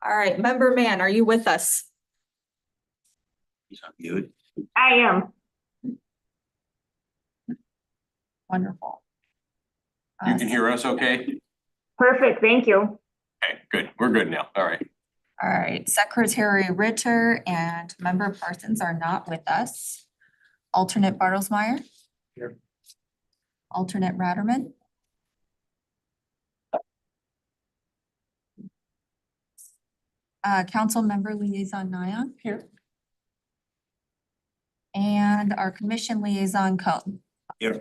All right, Member Mann, are you with us? He's on mute. I am. Wonderful. You can hear us okay? Perfect, thank you. Okay, good. We're good now. All right. All right, Secretary Ritter and Member Parsons are not with us. Alternate Bartlesmeyer? Here. Alternate Ratterman? Council Member Liaison Nyan? Here. And our Commission Liaison Cone? Here. All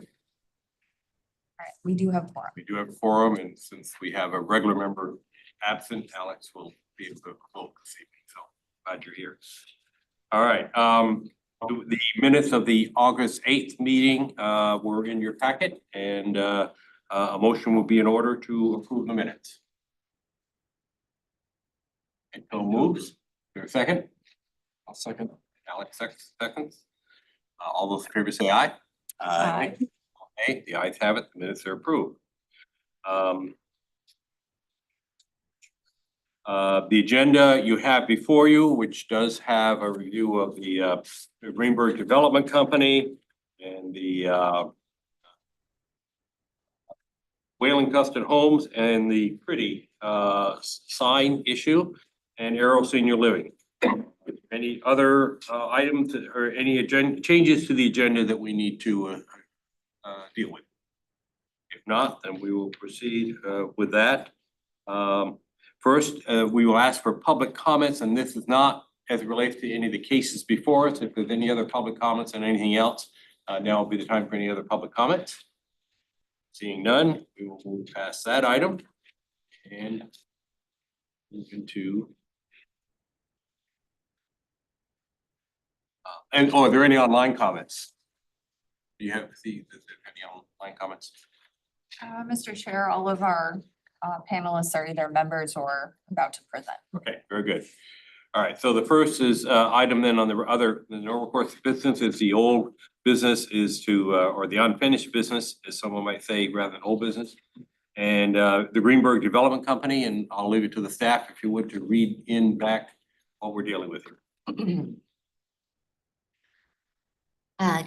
right, we do have four. We do have a quorum, and since we have a regular member absent, Alex will be able to vote this evening. So glad you're here. All right, the minutes of the August 8th meeting were in your packet, and a motion will be in order to approve the minutes. And so moves. Is there a second? I'll second. Alex seconds. All those in favor say aye. Aye. Okay, the ayes have it. The minutes are approved. The agenda you have before you, which does have a review of the Greenberg Development Company and the Whaling Custom Homes and the pretty sign issue and Arrow Senior Living. Any other items or any agenda changes to the agenda that we need to deal with? If not, then we will proceed with that. First, we will ask for public comments, and this is not as it relates to any of the cases before us. If there's any other public comments on anything else, now will be the time for any other public comments. Seeing none, we will move past that item and move into are there any online comments? Do you have any online comments? Mr. Chair, all of our panelists are either members or about to present. Okay, very good. All right, so the first is item then on the normal course of business is the old business is to or the unfinished business, as someone might say, rather than old business. And the Greenberg Development Company, and I'll leave it to the staff if you would to read in back what we're dealing with here.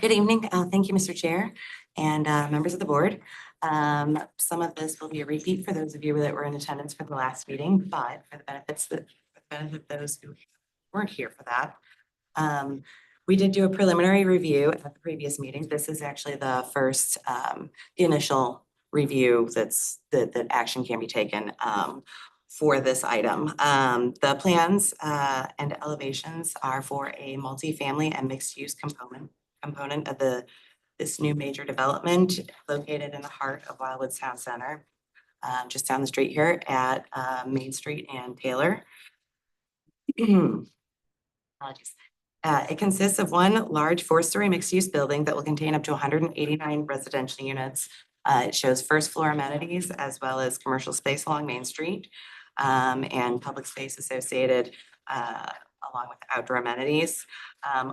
Good evening. Thank you, Mr. Chair and members of the board. Some of this will be a repeat for those of you that were in attendance for the last meeting, but for the benefit of those who weren't here for that. We did do a preliminary review at the previous meeting. This is actually the first initial review that action can be taken for this item. The plans and elevations are for a multifamily and mixed use component of this new major development located in the heart of Wildwood Town Center, just down the street here at Main Street and Taylor. Apologies. It consists of one large 4-story mixed-use building that will contain up to 189 residential units. It shows first floor amenities as well as commercial space along Main Street and public space associated along with outdoor amenities.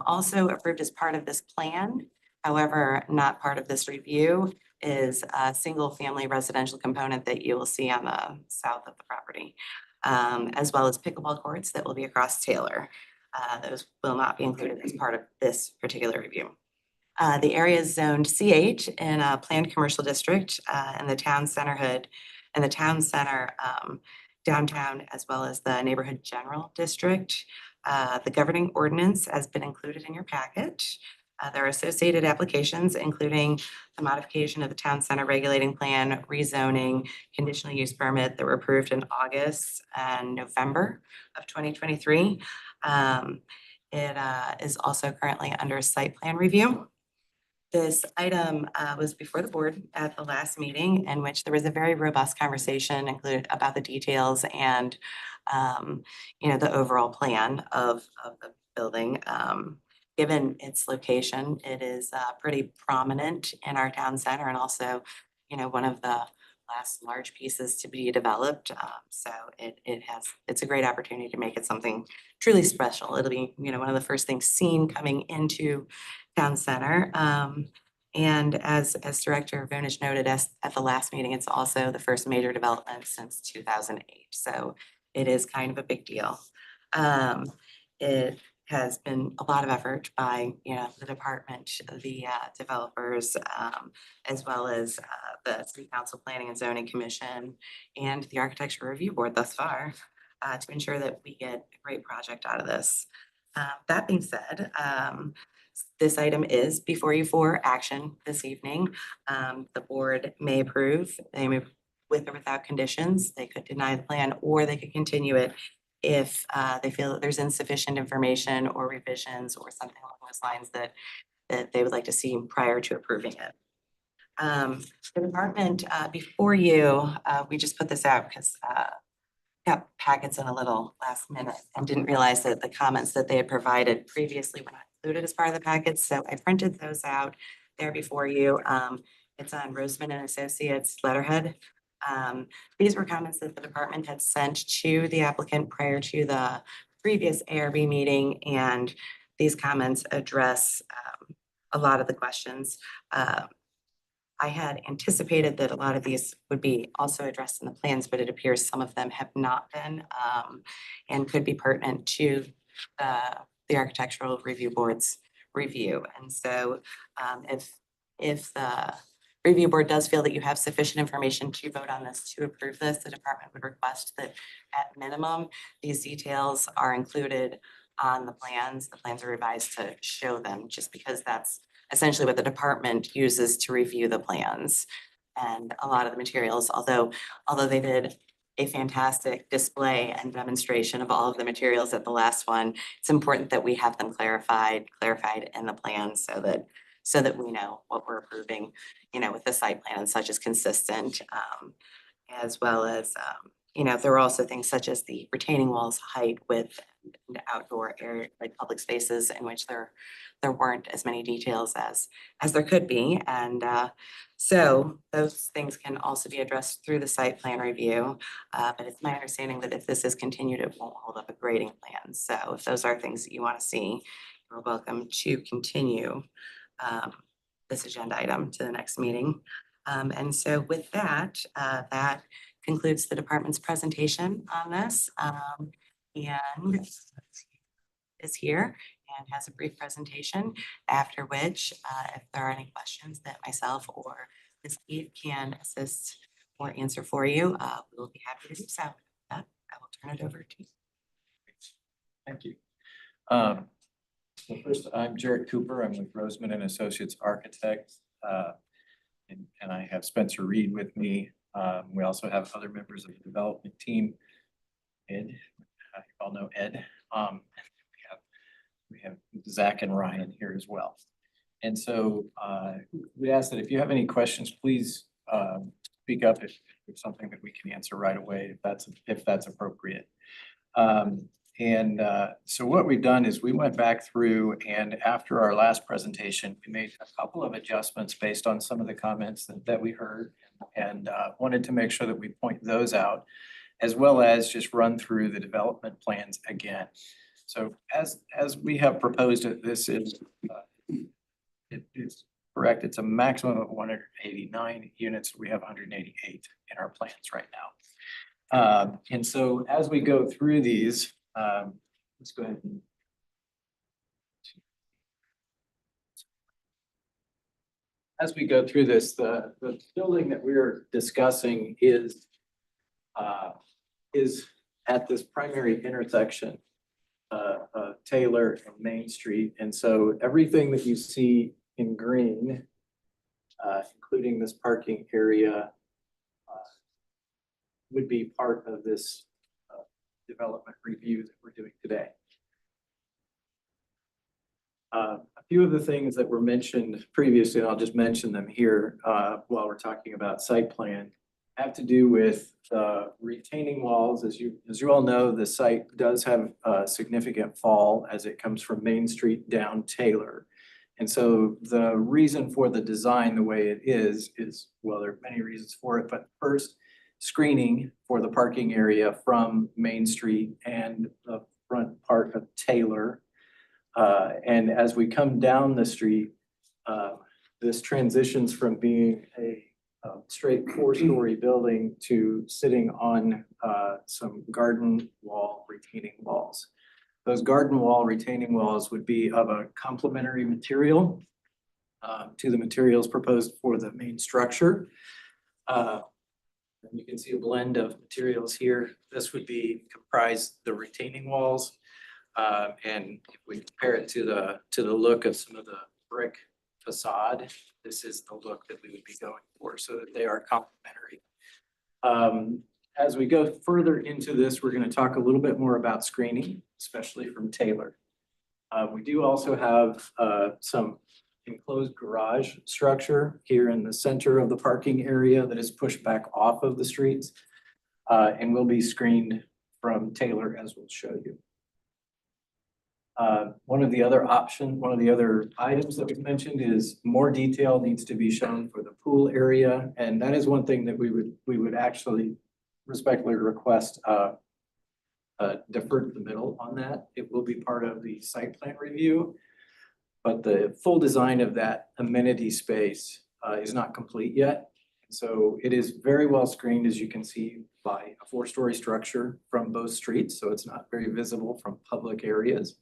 Also approved as part of this plan, however, not part of this review, is a single family residential component that you will see on the south of the property, as well as pickleball courts that will be across Taylor. Those will not be included as part of this particular review. The area is zoned CH in a planned commercial district in the town center downtown, as well as the neighborhood general district. The governing ordinance has been included in your packet. There are associated applications, including the modification of the town center regulating plan, rezoning, conditional use permit that were approved in August and November of 2023. It is also currently under site plan review. This item was before the board at the last meeting, in which there was a very robust conversation included about the details and the overall plan of the building. Given its location, it is pretty prominent in our town center and also, one of the last large pieces to be developed. So it's a great opportunity to make it something truly special. It'll be, one of the first things seen coming into town center. And as Director Vonich noted at the last meeting, it's also the first major development since 2008. So it is kind of a big deal. It has been a lot of effort by, the department, the developers, as well as the City Council Planning and Zoning Commission and the Architecture Review Board thus far to ensure that we get a great project out of this. That being said, this item is before you for action this evening. The board may approve, they may with or without conditions, they could deny the plan or they could continue it if they feel that there's insufficient information or revisions or something along those lines that they would like to see prior to approving it. The department, before you, we just put this out because got packets in a little last minute and didn't realize that the comments that they had provided previously were not included as part of the packets. So I printed those out there before you. It's on Roseman and Associates letterhead. These were comments that the department had sent to the applicant prior to the previous ARB meeting, and these comments address a lot of the questions. I had anticipated that a lot of these would be also addressed in the plans, but it appears some of them have not been and could be pertinent to the Architectural Review Board's review. And so if the Review Board does feel that you have sufficient information to vote on this, to approve this, the department would request that at minimum, these details are included on the plans. The plans are revised to show them, just because that's essentially what the department uses to review the plans. And a lot of the materials, although they did a fantastic display and demonstration of all of the materials at the last one, it's important that we have them clarified in the plan so that we know what we're approving, with the site plan and such is consistent, as well as, there are also things such as the retaining walls, height, width, and outdoor area, like public spaces in which there weren't as many details as there could be. And so those things can also be addressed through the site plan review. But it's my understanding that if this is continued, it won't hold up a grading plan. So if those are things that you want to see, you're welcome to continue this agenda item to the next meeting. And so with that, that concludes the department's presentation on this. And is here and has a brief presentation, after which, if there are any questions that myself or Ms. Eve can assist or answer for you, we will be happy to do so. With that, I will turn it over to you. Thank you. So first, I'm Jared Cooper. I'm with Roseman and Associates Architects. And I have Spencer Reed with me. We also have other members of the development team. Ed, you all know Ed. We have Zach and Ryan here as well. And so we ask that if you have any questions, please speak up if there's something that we can answer right away, if that's appropriate. So what we've done is we went back through, and after our last presentation, we made a couple of adjustments based on some of the comments that we heard, and wanted to make sure that we point those out, as well as just run through the development plans again. So as we have proposed it, this is it is correct. It's a maximum of 189 units. We have 188 in our plans right now. And so as we go through these, let's go ahead and as we go through this, the building that we're discussing is at this primary intersection, Taylor and Main Street. And so everything that you see in green, including this parking area, would be part of this development review that we're doing today. A few of the things that were mentioned previously, and I'll just mention them here while we're talking about site plan, have to do with retaining walls. As you all know, the site does have a significant fall as it comes from Main Street down Taylor. And so the reason for the design the way it is, well, there are many reasons for it, but first, screening for the parking area from Main Street and the front part of Taylor. And as we come down the street, this transitions from being a straight four-story building to sitting on some garden wall retaining walls. Those garden wall retaining walls would be of a complementary material to the materials proposed for the main structure. And you can see a blend of materials here. This would be comprise the retaining walls. And if we compare it to the look of some of the brick facade, this is the look that we would be going for, so that they are complementary. As we go further into this, we're going to talk a little bit more about screening, especially from Taylor. We do also have some enclosed garage structure here in the center of the parking area that is pushed back off of the streets and will be screened from Taylor, as we'll show you. One of the other items that we've mentioned is more detail needs to be shown for the pool area. And that is one thing that we would actually respectfully request defer to the middle on that. It will be part of the site plan review. But the full design of that amenity space is not complete yet. So it is very well screened, as you can see, by a four-story structure from both streets. So it's not very visible from public areas.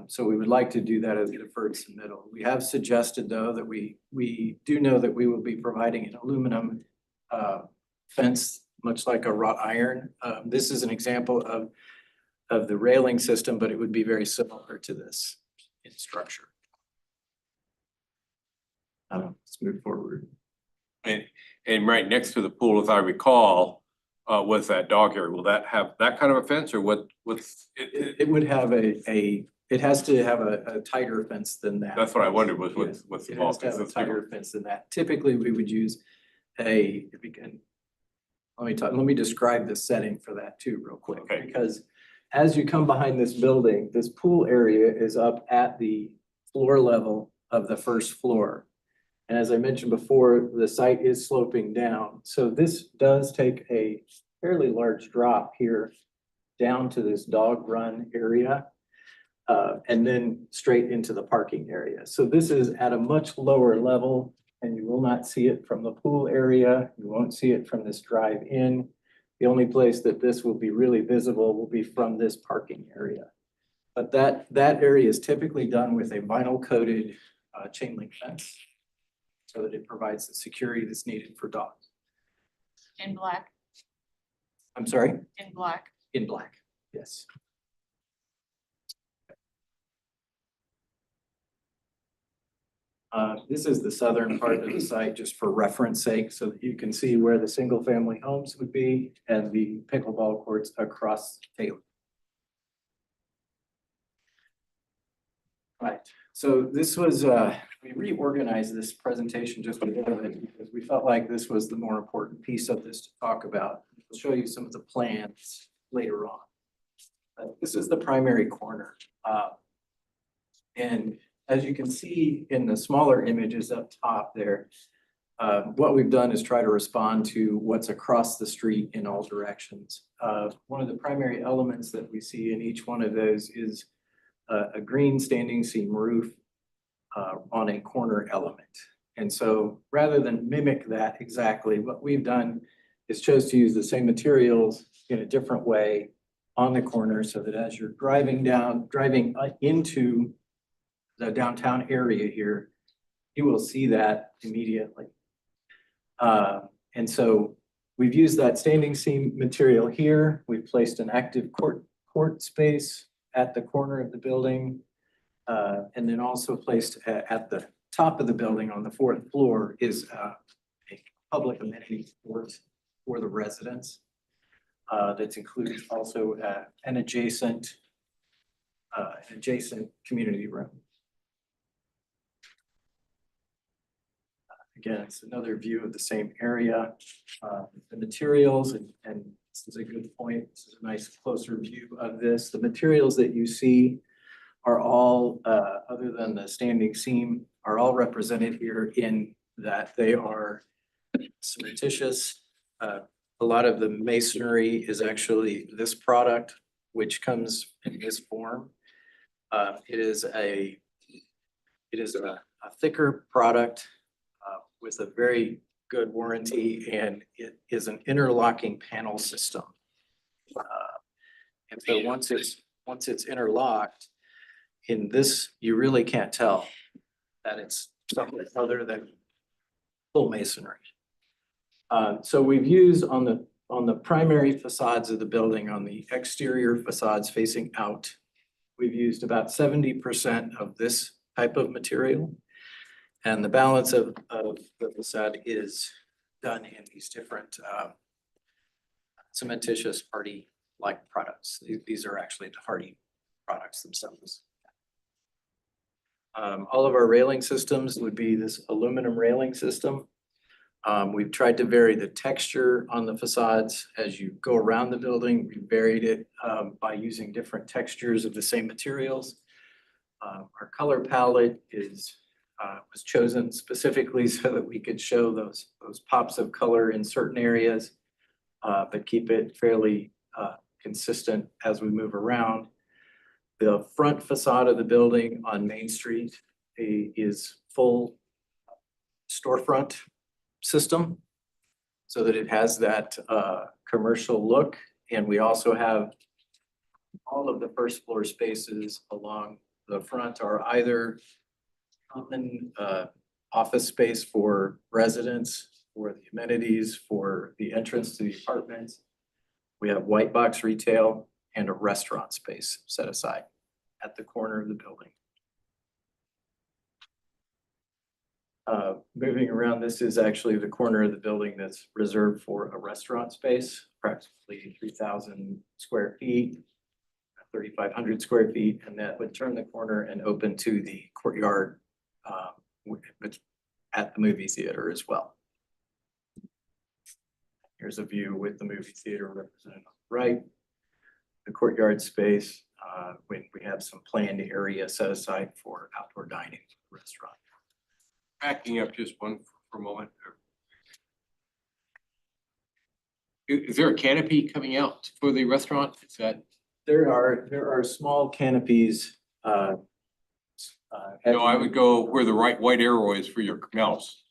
So we would like to do that as a deferred submittal. We have suggested, though, that we do know that we will be providing an aluminum fence, much like a wrought iron. This is an example of the railing system, but it would be very similar to this in structure. Let's move forward. And right next to the pool, as I recall, was that dog area. Will that have that kind of a fence or what's it? It would have it has to have a tighter fence than that. That's what I wondered was Yes, what's it involved. has to have a tighter fence than that. Typically, we would use if we can, let me describe the setting for that too, real quick. Okay. Because as you come behind this building, this pool area is up at the floor level of the first floor. And as I mentioned before, the site is sloping down. So this does take a fairly large drop here down to this dog run area. And then straight into the parking area. So this is at a much lower level and you will not see it from the pool area. You won't see it from this drive in. The only place that this will be really visible will be from this parking area. But that area is typically done with a vinyl coated chain link fence so that it provides the security that's needed for dogs. In black, I'm sorry? in black. In black, yes. This is the southern part of the site, just for reference sake, so that you can see where the single family homes would be and the pickleball courts across Taylor. Right, so this was, we reorganized this presentation just a little bit because we felt like this was the more important piece of this to talk about. I'll show you some of the plans later on. This is the primary corner. And as you can see in the smaller images up top there, what we've done is try to respond to what's across the street in all directions. One of the primary elements that we see in each one of those is a green standing seam roof on a corner element. And so rather than mimic that exactly, what we've done is chose to use the same materials in a different way on the corner so that as you're driving into the downtown area here, you will see that immediately. And so we've used that standing seam material here. We've placed an active court space at the corner of the building. And then also placed at the top of the building on the fourth floor is a public amenity court for the residents. That's included also an adjacent community room. Again, it's another view of the same area. The materials, and this is a good point. This is a nice closer view of this. The materials that you see are all, other than the standing seam, are all represented here in that they are cementitious. A lot of the masonry is actually this product, which comes in this form. It is a thicker product with a very good warranty, and it is an interlocking panel system. And so once it's interlocked, in this, you really can't tell that it's something other than full masonry. So we've used on the primary facades of the building, on the exterior facades facing out, we've used about 70% of this type of material. And the balance of the facade is done in these different cementitious hardy-like products. These are actually the hardy products themselves. All of our railing systems would be this aluminum railing system. We've tried to vary the texture on the facades as you go around the building. We varied it by using different textures of the same materials. Our color palette was chosen specifically so that we could show those pops of color in certain areas, but keep it fairly consistent as we move around. The front facade of the building on Main Street is full storefront system so that it has that commercial look. And we also have all of the first floor spaces along the front are either common office space for residents, for the amenities, for the entrance to the apartments. We have white box retail and a restaurant space set aside at the corner of the building. Moving around, this is actually the corner of the building that's reserved for a restaurant space, approximately 3,000 square feet, 3,500 square feet, and that would turn the corner and open to the courtyard which at the movie theater as well. Here's a view with the movie theater represented on the right. The courtyard space, when we have some planned area set aside for outdoor dining for the restaurant. Backing up just one for a moment. Is there a canopy coming out for the restaurant? Is that? There are small canopies. No, I would go where the white arrow is for your mouse.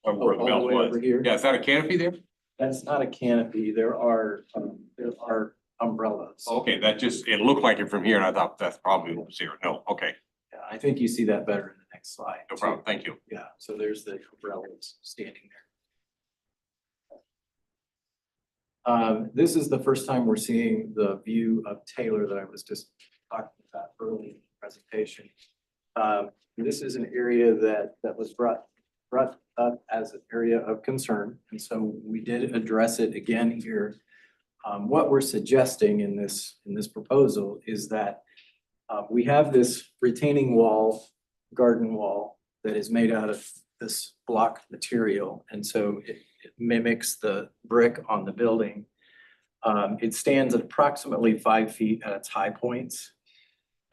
Or where the all the mouse way was. over here. Yeah, is that a canopy there? That's not a canopy. There are umbrellas. Okay, that just, it looked like it from here and I thought that's probably what was here. No, okay, Yeah, I think you see that better in the next slide. no too. problem. Thank you. Yeah, so there's the umbrellas standing there. This is the first time we're seeing the view of Taylor that I was just talking about early in the presentation. This is an area that was brought up as an area of concern, and so we did address it again here. What we're suggesting in this proposal is that we have this retaining wall, garden wall, that is made out of this block material, and so it mimics the brick on the building. It stands at approximately 5 feet at its high points.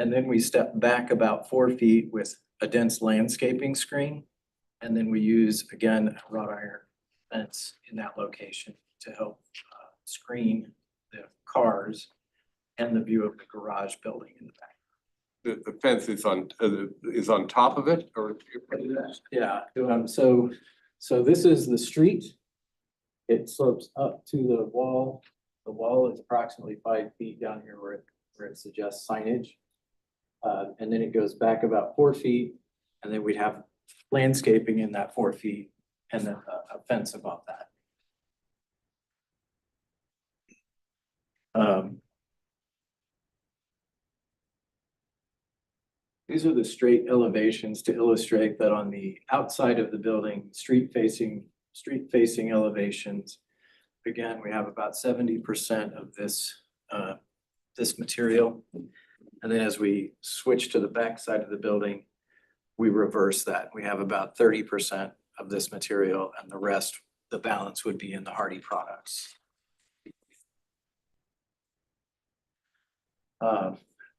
And then we step back about 4 feet with a dense landscaping screen. And then we use, again, a wrought iron fence in that location to help screen the cars and the view of the garage building in the back. The fence is on top of it or? Yeah, so this is the street. It slopes up to the wall. The wall is approximately 5 feet down here where it suggests signage. And then it goes back about 4 feet, and then we'd have landscaping in that 4 feet and then a fence above that. These are the straight elevations to illustrate that on the outside of the building, street facing elevations. Again, we have about 70% of this material. And then as we switch to the back side of the building, we reverse that. We have about 30% of this material, and the rest, the balance would be in the hardy products.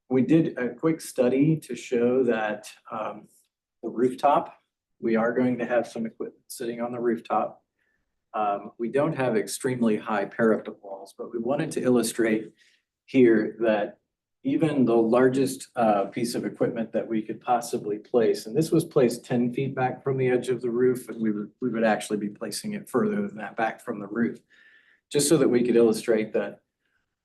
We did a quick study to show that the rooftop, we are going to have some equipment sitting on the rooftop. We don't have extremely high parapet walls, but we wanted to illustrate here that even the largest piece of equipment that we could possibly place, and this was placed 10 feet back from the edge of the roof, and we would actually be placing it further than that back from the roof. Just so that we could illustrate that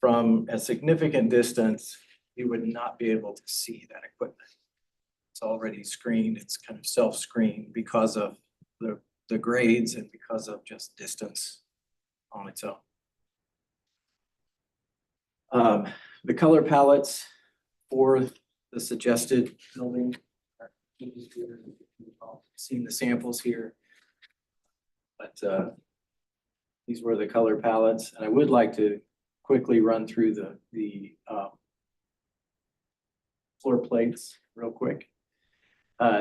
from a significant distance, you would not be able to see that equipment. It's already screened, it's kind of self-screened because of the grades and because of just distance on its own. The color palettes for the suggested building. Seen the samples here. But these were the color palettes, and I would like to quickly run through the floor plates real quick.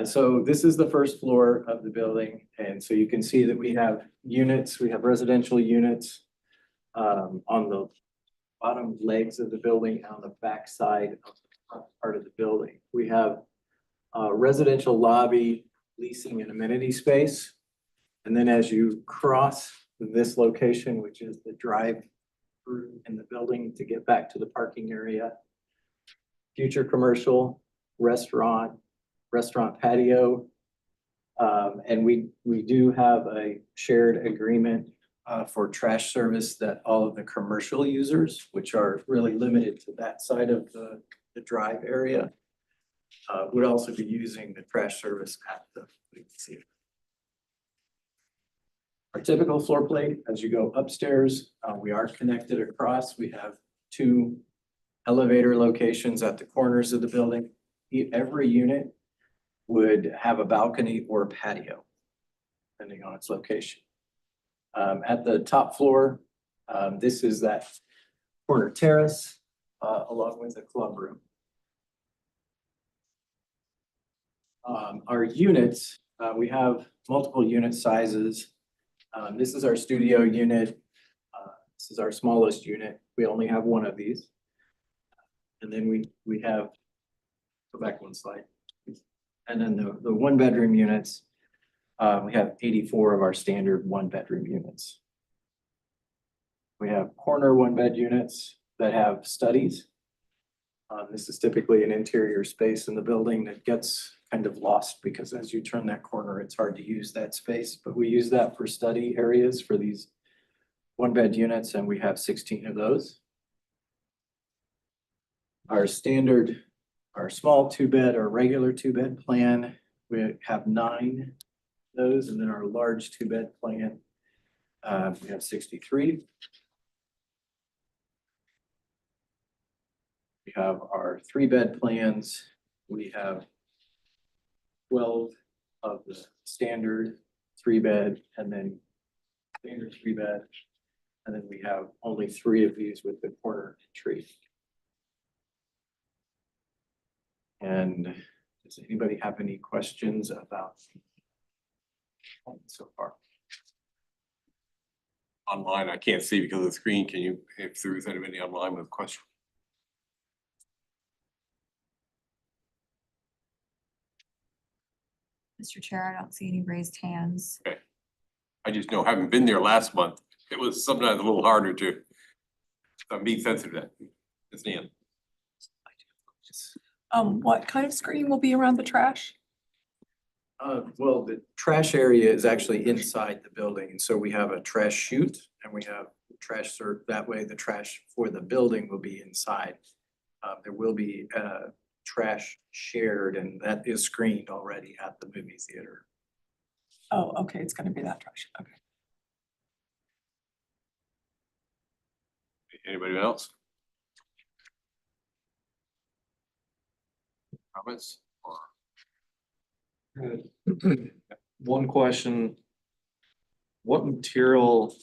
So this is the first floor of the building, and so you can see that we have units, we have residential units on the bottom legs of the building, on the back side of the front part of the building. We have residential lobby, leasing and amenity space. And then as you cross this location, which is the drive-through in the building to get back to the parking area, future commercial, restaurant patio. And we do have a shared agreement for trash service that all of the commercial users, which are really limited to that side of the drive area, would also be using the trash service at the movie theater. Our typical floor plate, as you go upstairs, we are connected across. We have 2 elevator locations at the corners of the building. Every unit would have a balcony or patio, depending on its location. At the top floor, this is that corner terrace, along with a club room. Our units, we have multiple unit sizes. This is our studio unit. This is our smallest unit. We only have one of these. And then we have, go back one slide. And then the 1-bedroom units, we have 84 of our standard 1-bedroom units. We have corner 1-bed units that have studies. This is typically an interior space in the building that gets kind of lost because as you turn that corner, it's hard to use that space, but we use that for study areas for these 1-bed units, and we have 16 of those. Our standard, our small 2-bed or regular 2-bed plan, we have 9 of those, and then our large 2-bed plan, we have 63. We have our 3-bed plans. We have 12 of the standard 3-bed and then standard 3-bed. And then we have only 3 of these with the corner entry. And does anybody have any questions about so far? Online, I can't see because of the screen. Can you, if there is anybody online with a question? Mr. Chair, I don't see any raised hands. I just know, having been there last month, it was sometimes a little harder to, I'm being sensitive to that. It's Nan. What kind of screening will be around the trash? Well, the trash area is actually inside the building, and so we have a trash chute and we have trash served that way. The trash for the building will be inside. There will be trash shared, and that is screened already at the movie theater. Oh, okay, it's gonna be that trash, okay. Anybody else? Comments? One question. What material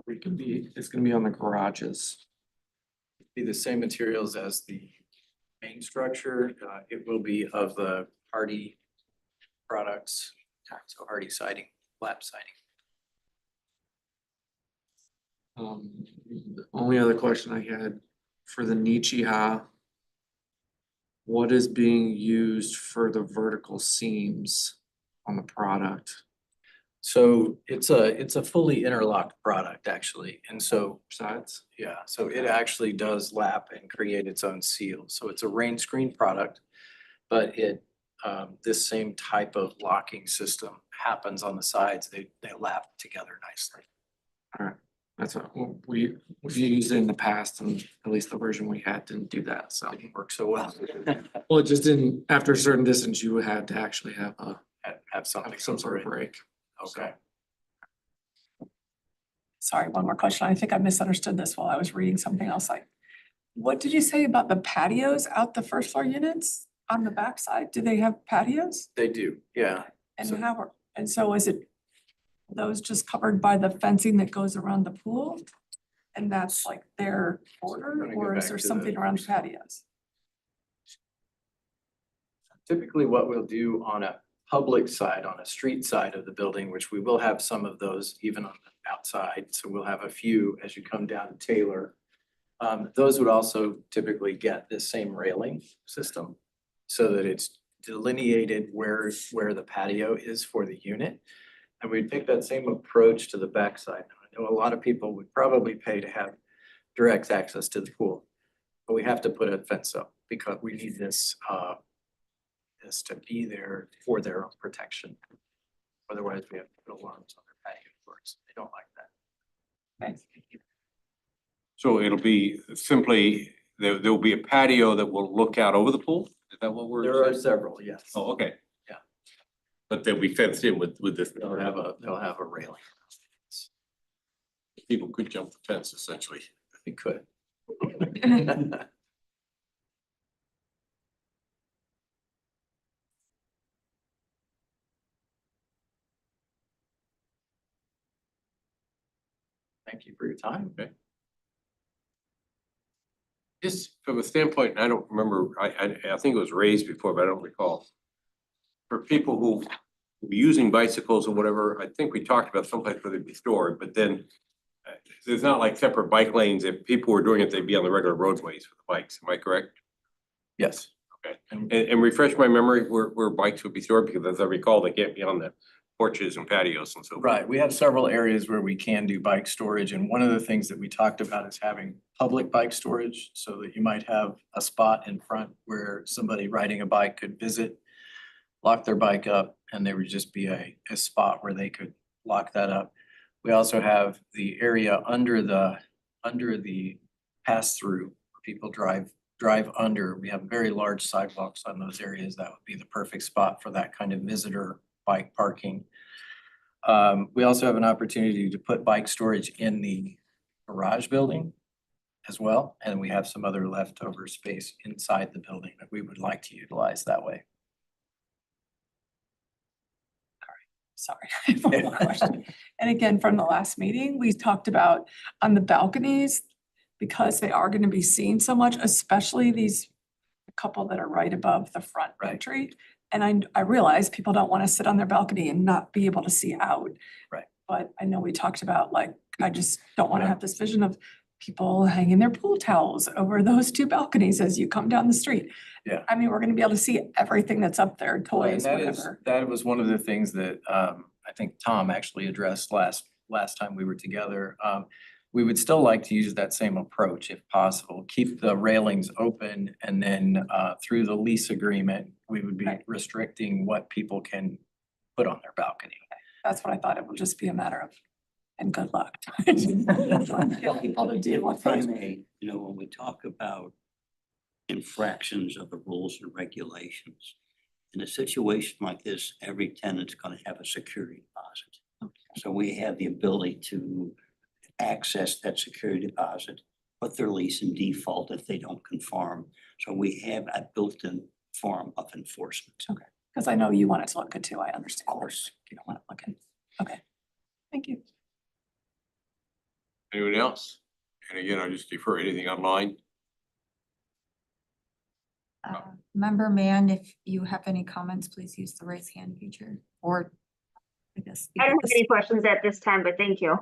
is gonna be on the garages? Be the same materials as the main structure. It will be of the Hardy products, so Hardy siding, lap siding. The only other question I had for the Nichiha, what is being used for the vertical seams on the product? So it's a fully interlocked product, actually. And so, Sides? yeah, so it actually does lap and create its own seal. So it's a rain screen product, but this same type of locking system happens on the sides. They lap together nicely. Alright, that's what we've used it in the past, and at least the version we had didn't do that, so. Didn't work so well. Well, it just didn't, after a certain distance, you had to actually have Have something. some sort of break. Okay. Sorry, one more question. I think I misunderstood this while I was reading something else. Like, what did you say about the patios out the first floor units on the backside? Do they have patios? They do, yeah. And So- and so is it those just covered by the fencing that goes around the pool? And that's like their border, Let me go or is back there to the something around first- patios? Typically, what we'll do on a public side, on a street side of the building, which we will have some of those even on the outside, so we'll have a few as you come down to Taylor. Those would also typically get this same railing system so that it's delineated where the patio is for the unit. And we take that same approach to the backside. I know a lot of people would probably pay to have direct access to the pool, but we have to put a fence up because we need this to be there for their own protection. Otherwise, we have to put alarms on their patio doors. They don't like that. Okay. So it'll be simply, there'll be a patio that will look out over the pool? Is that what we're There are saying? several, yes. Oh, okay. Yeah. But they'll be fenced in with this. They'll have a railing. People could jump the fence essentially. We could. Thank you for your time. Okay. Just from a standpoint, I don't remember, I think it was raised before, but I don't recall. For people who will be using bicycles or whatever, I think we talked about someplace where they'd be stored, but then there's not like separate bike lanes. If people were doing it, they'd be on the regular roadways for the bikes. Am I correct? Yes. Okay. And And refresh my memory where bikes would be stored, because as I recall, they can't be on the porches and patios and so forth. right, we have several areas where we can do bike storage, and one of the things that we talked about is having public bike storage, so that you might have a spot in front where somebody riding a bike could visit, lock their bike up, and there would just be a spot where they could lock that up. We also have the area under the pass-through, where people drive under. We have very large sidewalks on those areas. That would be the perfect spot for that kind of visitor bike parking. We also have an opportunity to put bike storage in the garage building as well, and we have some other leftover space inside the building that we would like to utilize that way. Sorry, I have one more question. And again, from the last meeting, we talked about on the balconies, because they are gonna be seen so much, especially these couple that are right above the front Right. entry. And I realize people don't wanna sit on their balcony and not be able to see out. Right. But I know we talked about, like, I just don't wanna have this vision of people hanging their pool towels over those two balconies as you come down the street. Yeah. I mean, we're gonna be able to see everything that's up there, And toys, that whatever. was one of the things that I think Tom actually addressed last time we were together. We would still like to use that same approach if possible, keep the railings open, and then through the lease agreement, we would be Right. restricting what people can put on their balcony. That's what I thought. It would just be a matter of, and good luck. Get people to do what If I they. may, you know, when we talk about infractions of the rules and regulations, in a situation like this, every tenant's gonna have a security deposit. So we have the ability to access that security deposit, put their lease in default if they don't conform. So we have a built-in form of enforcement. Because I know you want it to look good too. I understand. Of course. You don't want it looking. Okay. Thank you. Anyone else? And again, I'll just defer anything online. Member Mann, if you have any comments, please use the raise hand feature, or I guess. I don't have any questions at this time, but thank you.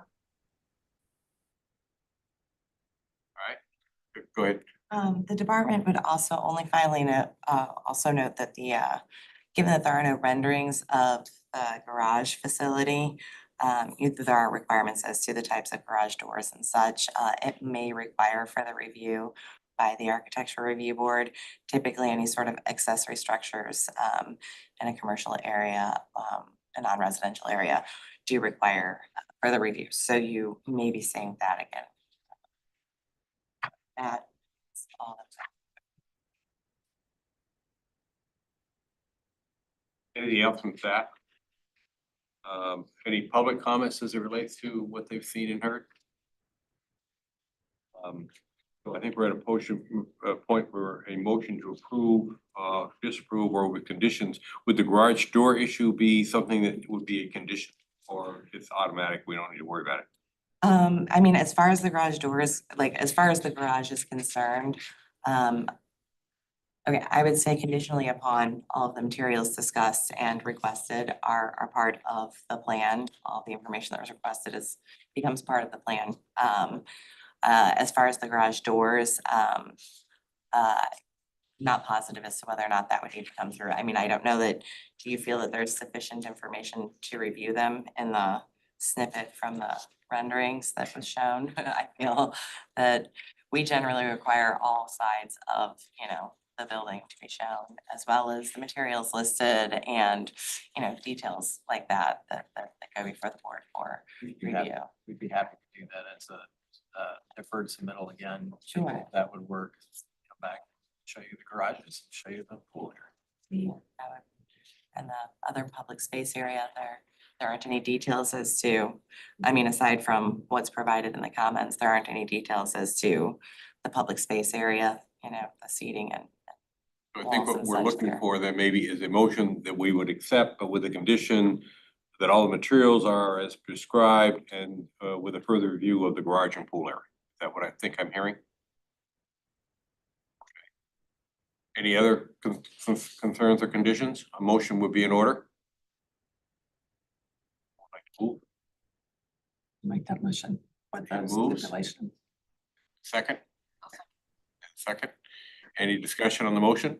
Go ahead. The department would also note that given that there are no renderings of the garage facility. There are requirements as to the types of garage doors and such. It may require further review by the Architecture Review Board. Typically, any sort of accessory structures in a commercial area, a non-residential area, do require further review. So you may be seeing that again. That's all that's Anything else from staff? Any public comments as it relates to what they've seen and heard? So I think we're at a point where a motion to approve, disapprove, or with conditions. Would the garage door issue be something that would be a condition, or it's automatic, we don't need to worry about it? I mean, as far as the garage doors, like, as far as the garage is concerned, okay, I would say conditionally upon all of the materials discussed and requested are part of the plan. All the information that was requested becomes part of the plan. As far as the garage doors, not positive as to whether or not that would need to come through. I mean, I don't know that, do you feel that there's sufficient information to review them in the snippet from the renderings that was shown? I feel that we generally require all sides of, the building to be shown, as well as the materials listed and, details like that go before the board for We'd be happy- review. we'd be happy to do that as a deferred submittal again. Sure. That would work. Come back, show you the garages, show you the pool area. And the other public space area, there aren't any details as to, I mean, aside from what's provided in the comments, there aren't any details as to the public space area, the seating and. I think what Walls and we're such looking there. for then maybe is a motion that we would accept, but with the condition that all the materials are as prescribed and with a further review of the garage and pool area. Is that what I think I'm hearing? Okay. Any other concerns or conditions? A motion would be in order? Cool. Make that motion with Okay, those moves. stipulations. Second? Second. Any discussion on the motion?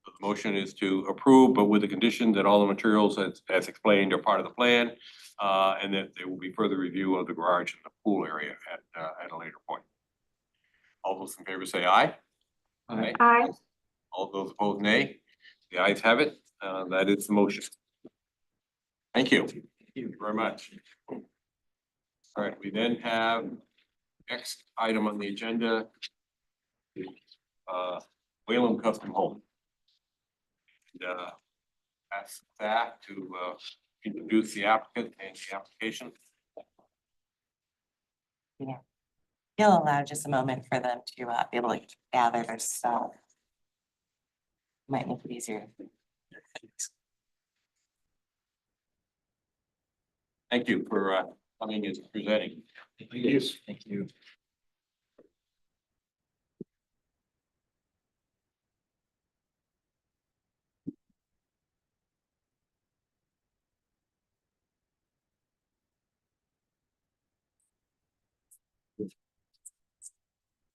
The motion is to approve, but with the condition that all the materials as explained are part of the plan, and that there will be further review of the garage and the pool area at a later point. All those in favor say aye. Aye. Aye. All those opposed, nay. The ayes have it. That is the motion. Thank you. Thank you very much. All right, we then have next item on the agenda. Whalum Custom Home. And, ask staff to introduce the applicant and the application. You'll allow just a moment for them to be able to gather their stuff. Might make it easier. Thank you for coming and presenting. Yes. Thank you.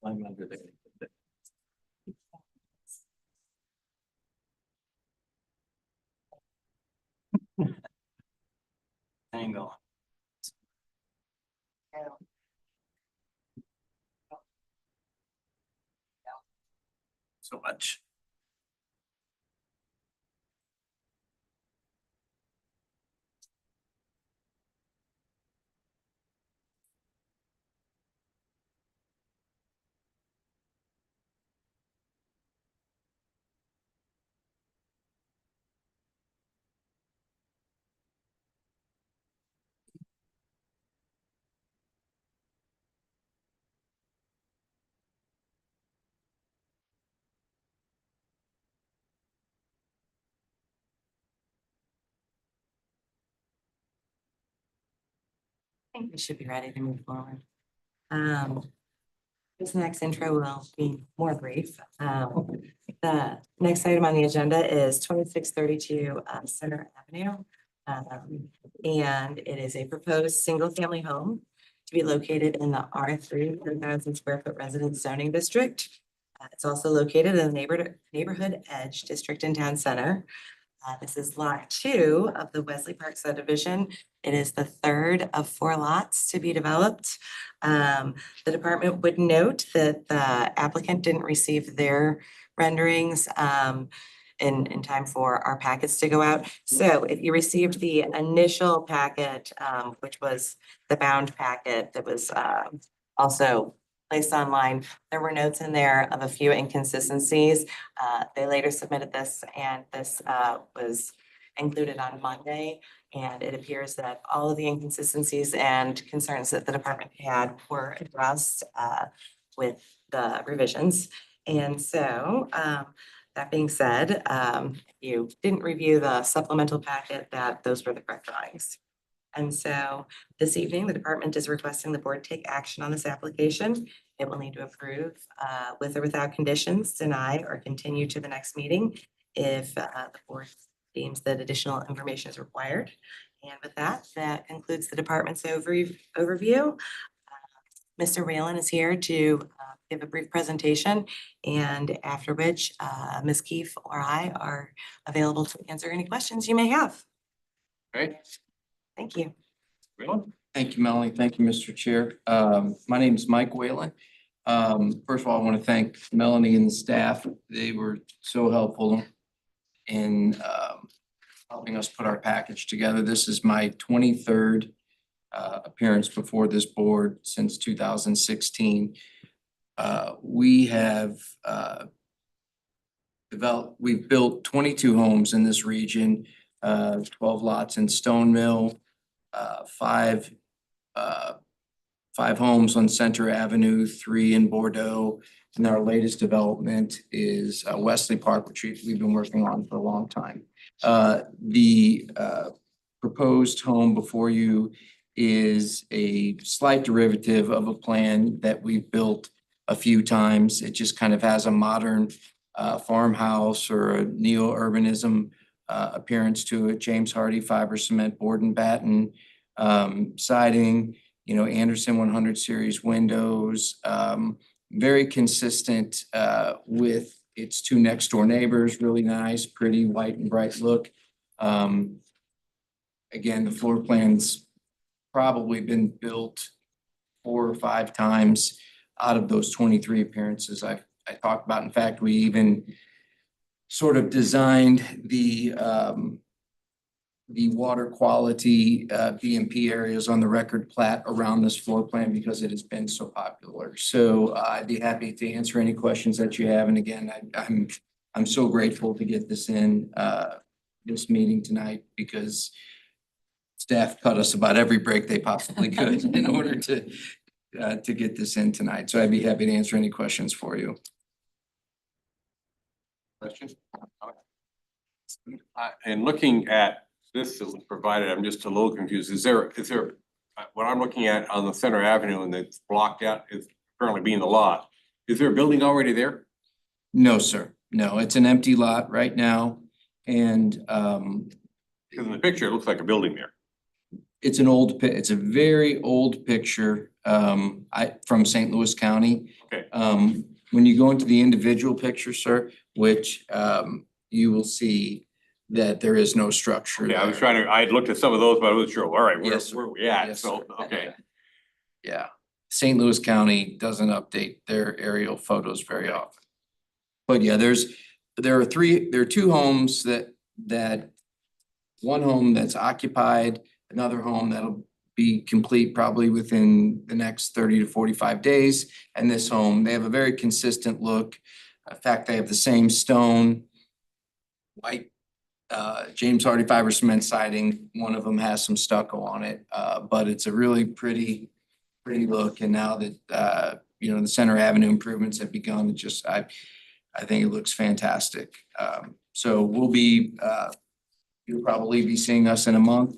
I'm under there. Angle. So much. I think we should be ready to move forward. This next intro will be more brief. The next item on the agenda is 2632 Center Avenue. And it is a proposed single-family home to be located in the R3 10,000 square foot residence zoning district. It's also located in the neighborhood edge district in town center. This is lot 2 of the Wesley Park subdivision. It is the third of 4 lots to be developed. The department would note that the applicant didn't receive their renderings in time for our packets to go out. So if you received the initial packet, which was the bound packet that was also placed online, there were notes in there of a few inconsistencies. They later submitted this, and this was included on Monday. And it appears that all of the inconsistencies and concerns that the department had were addressed with the revisions. And so, that being said, if you didn't review the supplemental packet, that those were the correct drawings. And so this evening, the department is requesting the board take action on this application. It will need to approve with or without conditions, deny, or continue to the next meeting if the board deems that additional information is required. And with that, that concludes the department's overview. Mr. Whalen is here to give a brief presentation, and after which Ms. Keefe or I are available to answer any questions you may have. Okay. Thank you. Whalen? Thank you, Melanie. Thank you, Mr. Chair. My name is Mike Whalen. First of all, I want to thank Melanie and the staff. They were so helpful in helping us put our package together. This is my 23rd appearance before this board since 2016. We have we've built 22 homes in this region, 12 lots in Stone Mill, five homes on Center Avenue, 3 in Bordeaux. And our latest development is Wesley Park, which we've been working on for a long time. The proposed home before you is a slight derivative of a plan that we've built a few times. It just kind of has a modern farmhouse or a neo-urbanism appearance to it. James Hardy fiber cement board and batten siding, Anderson 100 series windows, very consistent with its 2 next door neighbors, really nice, pretty white and bright look. Again, the floor plan's probably been built 4 or 5 times out of those 23 appearances I talked about. In fact, we even sort of designed the water quality BMP areas on the record plat around this floor plan because it has been so popular. So I'd be happy to answer any questions that you have. And again, I'm so grateful to get this in this meeting tonight because staff cut us about every break they possibly could in order to get this in tonight. So I'd be happy to answer any questions for you. Question? And looking at this that was provided, I'm just a little confused. Is there, what I'm looking at on the Center Avenue and it's blocked out is currently being the lot. Is there a building already there? No, sir. No, it's an empty lot right now. And Because in the picture, it looks like a building there. it's a very old picture from St. Louis County. Okay. When you go into the individual picture, sir, which you will see that there is no structure Yeah, I was there. I had looked at some of those, but I wasn't sure. All right, Yes, sir. where are we at? Yes, So, sir. okay. Yeah, St. Louis County doesn't update their aerial photos very often. But yeah, there are 2 homes that one home that's occupied, another home that'll be complete probably within the next 30 to 45 days. And this home, they have a very consistent look. In fact, they have the same stone, white, James Hardy fiber cement siding. One of them has some stucco on it, but it's a really pretty look. And now that, the Center Avenue improvements have begun, I think it looks fantastic. So you'll probably be seeing us in a month.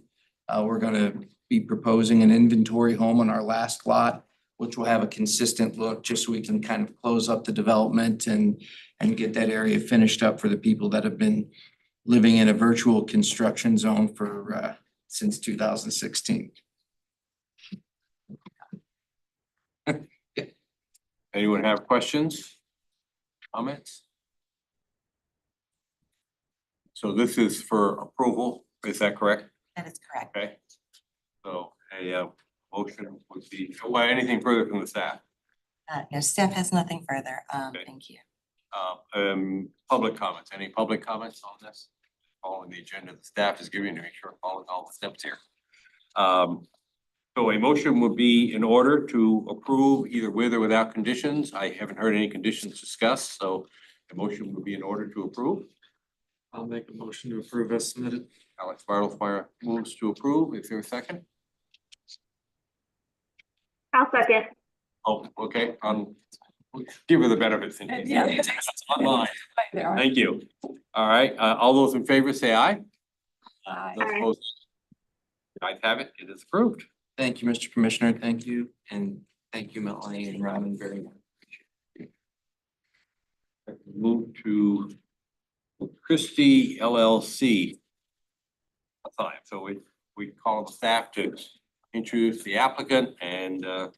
We're gonna be proposing an inventory home on our last lot, which will have a consistent look, just so we can kind of close up the development and get that area finished up for the people that have been living in a virtual construction zone for since 2016. Anyone have questions? Comments? So this is for approval, is that correct? That is correct. Okay. So a motion would be, well, anything further from the staff? No, staff has nothing further. Okay. Thank you. Public comments, any public comments on this? Following the agenda the staff is giving to make sure it follows all the steps here. So a motion would be in order to approve either with or without conditions. I haven't heard any conditions discussed, so a motion would be in order to approve. I'll make a motion to approve as submitted. Alex Bartlesmeyer moves to approve. Is there a second? I'll second. Oh, okay, give her the benefits. Yeah. Online. Right there. Thank you. All right, all those in favor say aye. Aye. Those Aye. opposed? The ayes have it, it is approved. Thank you, Mr. Commissioner. Thank you. And thank you, Melanie and Robin, very much. Move to Christie LLC. Fine, so we call the staff to introduce the applicant and tell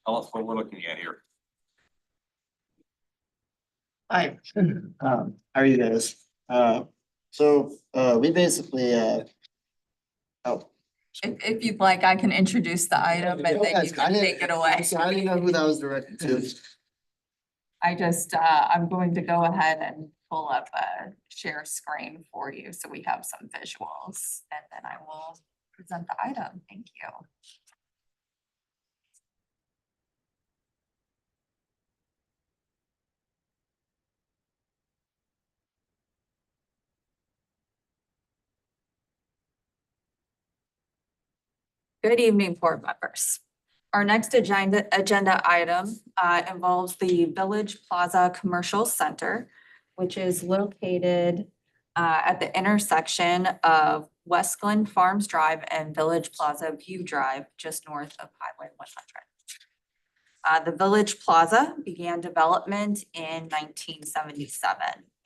us what we're looking at here. Hi, how are you guys? We basically, oh. If you'd like, I can introduce the item and then you can take it away. I didn't know who that was directed to. I'm going to go ahead and pull up a share screen for you so we have some visuals and then I will present the item. Thank you. Good evening, board members. Our next agenda item involves the Village Plaza Commercial Center, which is located at the intersection of West Glen Farms Drive and Village Plaza View Drive, just north of Highway 100. The Village Plaza began development in 1977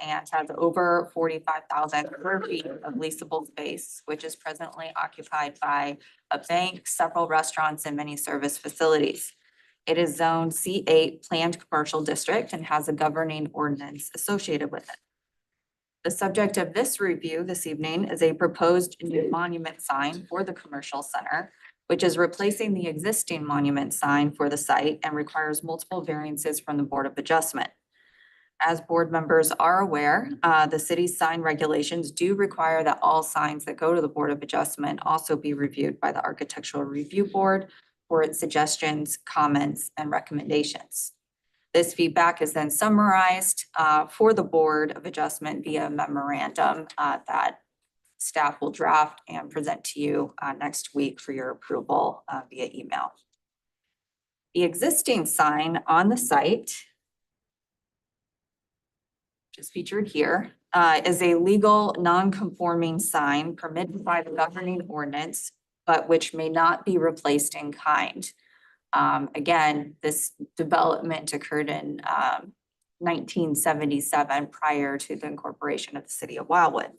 and has over 45,000 square feet of leasable space, which is presently occupied by a bank, several restaurants, and many service facilities. It is zoned C8 Planned Commercial District and has a governing ordinance associated with it. The subject of this review this evening is a proposed new monument sign for the commercial center, which is replacing the existing monument sign for the site and requires multiple variances from the Board of Adjustment. As board members are aware, the city's sign regulations do require that all signs that go to the Board of Adjustment also be reviewed by the Architectural Review Board for its suggestions, comments, and recommendations. This feedback is then summarized for the Board of Adjustment via memorandum that staff will draft and present to you next week for your approval via email. The existing sign on the site, which is featured here, is a legal non-conforming sign permitted by the governing ordinance, but which may not be replaced in kind. Again, this development occurred in 1977 prior to the incorporation of the city of Wildwood.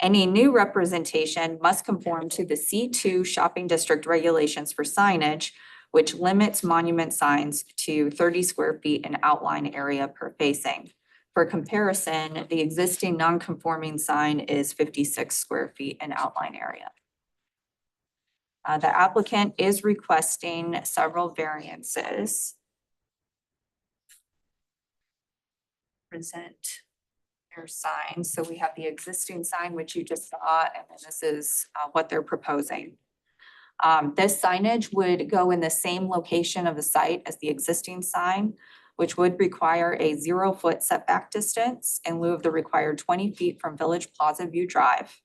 Any new representation must conform to the C2 shopping district regulations for signage, which limits monument signs to 30 square feet in outline area per facing. For comparison, the existing non-conforming sign is 56 square feet in outline area. The applicant is requesting several variances. Present your sign. So we have the existing sign, which you just saw, and then this is what they're proposing. This signage would go in the same location of the site as the existing sign, which would require a 0-foot setback distance in lieu of the required 20 feet from Village Plaza View Drive,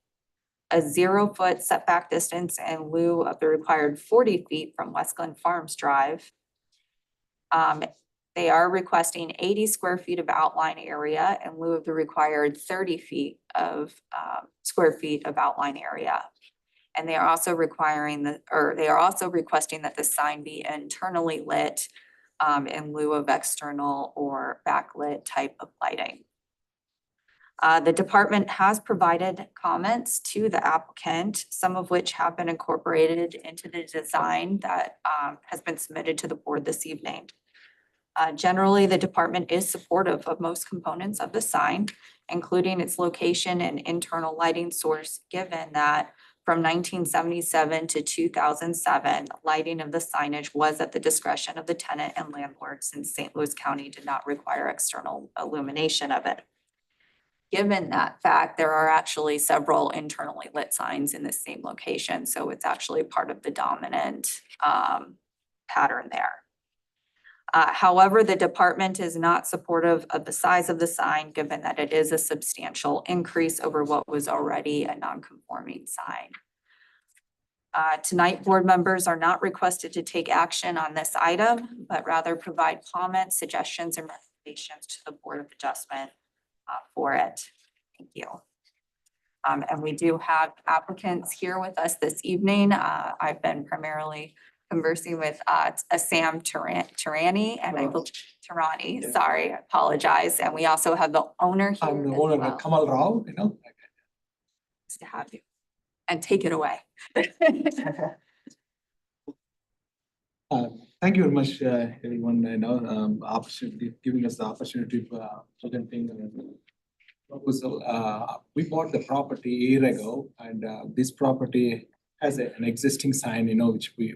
a 0-foot setback distance in lieu of the required 40 feet from West Glen Farms Drive. They are requesting 80 square feet of outline area in lieu of the required 30 feet of square feet of outline area. And they are also requiring they are also requesting that the sign be internally lit in lieu of external or backlit type of lighting. The department has provided comments to the applicant, some of which have been incorporated into the design that has been submitted to the board this evening. Generally, the department is supportive of most components of the sign, including its location and internal lighting source, given that from 1977 to 2007, lighting of the signage was at the discretion of the tenant and landlord, since St. Louis County did not require external illumination of it. Given that fact, there are actually several internally lit signs in the same location, so it's actually part of the dominant pattern there. However, the department is not supportive of the size of the sign, given that it is a substantial increase over what was already a non-conforming sign. Tonight, board members are not requested to take action on this item, but rather provide comments, suggestions, and recommendations to the Board of Adjustment for it. Thank you. And we do have applicants here with us this evening. I've been primarily conversing with Sam Tarani and I believe Tarani, sorry, I apologize. And we also have the owner here. I'm the as owner, well. Kamal Rao, Nice to have you. And take it away. Thank you very much, everyone, opportunity, giving us the opportunity for presenting the proposal. We bought the property a year ago, and this property has an existing sign, which we,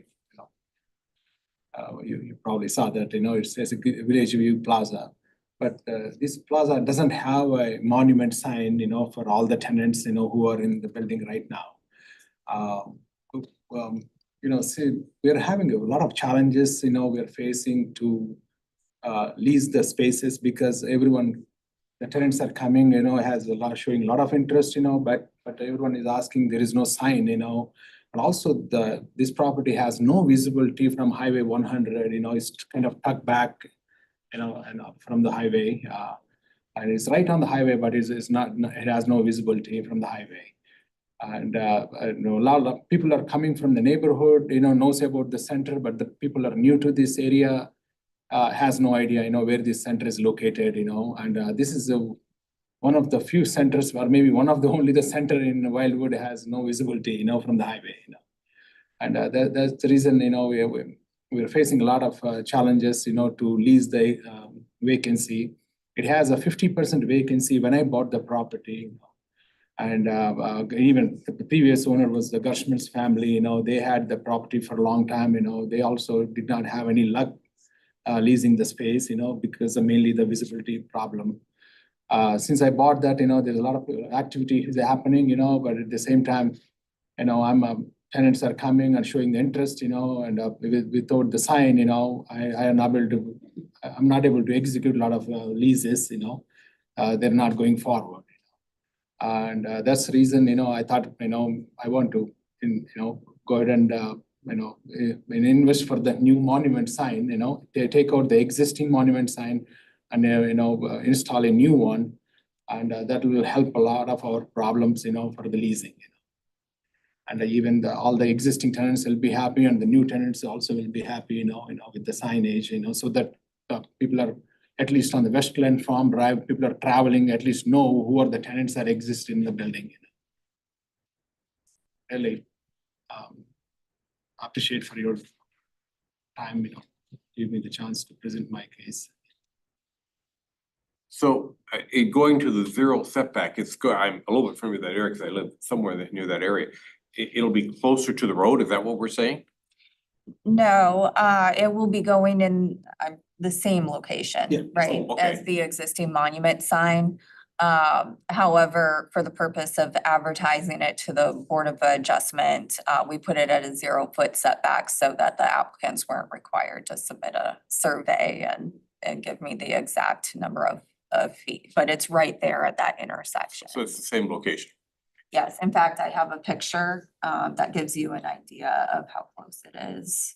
you probably saw that, it says Village View Plaza. But this plaza doesn't have a monument sign, for all the tenants, who are in the building right now. See, we're having a lot of challenges, we're facing to lease the spaces because the tenants are coming, has showing a lot of interest, but everyone is asking, there is no sign, And also this property has no visibility from Highway 100, it's kind of tucked back, and from the highway. And it's right on the highway, but it's not, it has no visibility from the highway. And a lot of people are coming from the neighborhood, knows about the center, but the people are new to this area, has no idea, where this center is located, and this is one of the few centers, or maybe one of the only the center in Wildwood has no visibility, from the highway, And that's the reason, we're facing a lot of challenges, to lease the vacancy. It has a 50% vacancy when I bought the property. And even the previous owner was the Gershman's family, they had the property for a long time, they also did not have any luck leasing the space, because of mainly the visibility problem. Since I bought that, there's a lot of activity is happening, but at the same time, tenants are coming and showing the interest, and without the sign, I'm not able to execute a lot of leases, they're not going forward. And that's the reason, I thought, I want to, go ahead and, invest for the new monument sign, they take out the existing monument sign and, install a new one. And that will help a lot of our problems, for the leasing. And even all the existing tenants will be happy and the new tenants also will be happy, with the signage, so that people are, at least on the West Glen Farm Drive, people are traveling, at least know who are the tenants that exist in the building. Really appreciate for your time, give me the chance to present my case. So going to the zero setback, I'm a little bit familiar with that area because I live somewhere near that area. It'll be closer to the road, is that what we're saying? No, it will be going in the same Yeah. location, right, Okay. as the existing monument sign. However, for the purpose of advertising it to the Board of Adjustment, we put it at a 0-foot setback so that the applicants weren't required to submit a survey and give me the exact number of feet, but it's right there at that intersection. So it's the same location. Yes, in fact, I have a picture that gives you an idea of how close it is.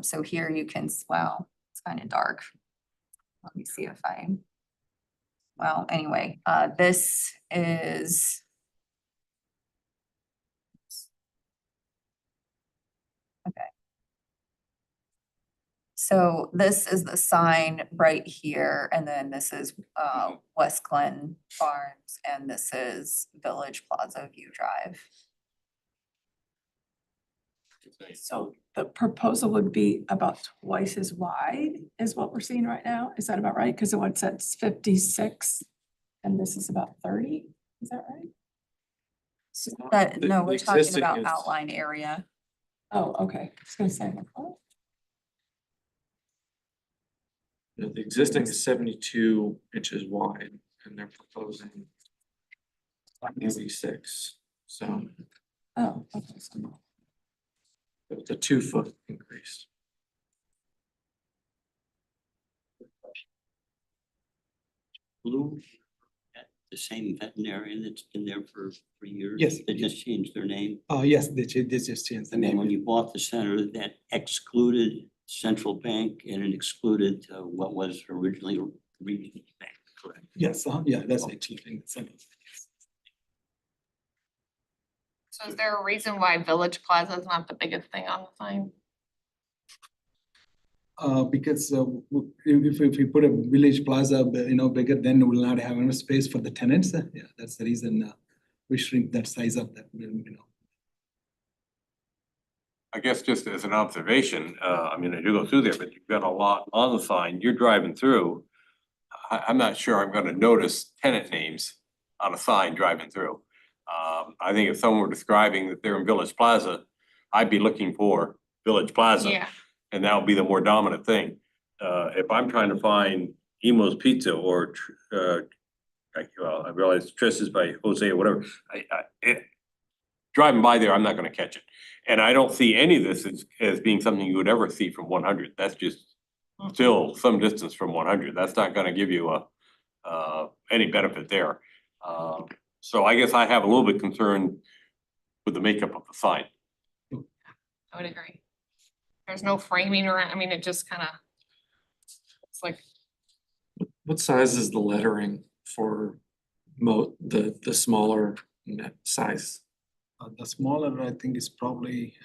So here you can, well, it's kind of dark. Let me see if well, anyway, this is. Okay. So this is the sign right here, and then this is West Glen Farms, and this is Village Plaza View Drive. So the proposal would be about twice as wide is what we're seeing right now. Is that about right? Because the one says 56 and this is about 30. Is that right? That, no, we're The talking existing about is- outline area. Oh, okay. I was gonna say, like, oh, The existing is 72 inches wide and they're proposing 86. So oh, okay. So it's a 2-foot increase. Blue, the same veterinarian that's been there for years? Yes. They just changed their name. Yes, they just changed the And then name. when you bought the center, that excluded Central Bank and it excluded what was originally Regional Bank, correct? Yes, yeah, that's actually. So is there a reason why Village Plaza is not the biggest thing on the sign? Because if we put a village plaza, bigger, then we'll not have enough space for the tenants. Yeah, that's the reason we shrink that size of that, I guess just as an observation, I mean, I do go through there, but you've got a lot on the sign, you're driving through. I'm not sure I'm gonna notice tenant names on a sign driving through. I think if someone were describing that they're in Village Plaza, I'd be looking for Village Plaza. Yeah, And that would be the more dominant thing. If I'm trying to find Emo's Pizza or, well, I realize Triss's by Jose or whatever, driving by there, I'm not gonna catch it. And I don't see any of this as being something you would ever see from 100. That's just still some distance from 100. That's not gonna give you any benefit there. So I guess I have a little bit concern with the makeup of the sign. I would agree. There's no framing around, I mean, it just kind of, it's like, What size is the lettering for the smaller net size? The smaller, I think, is probably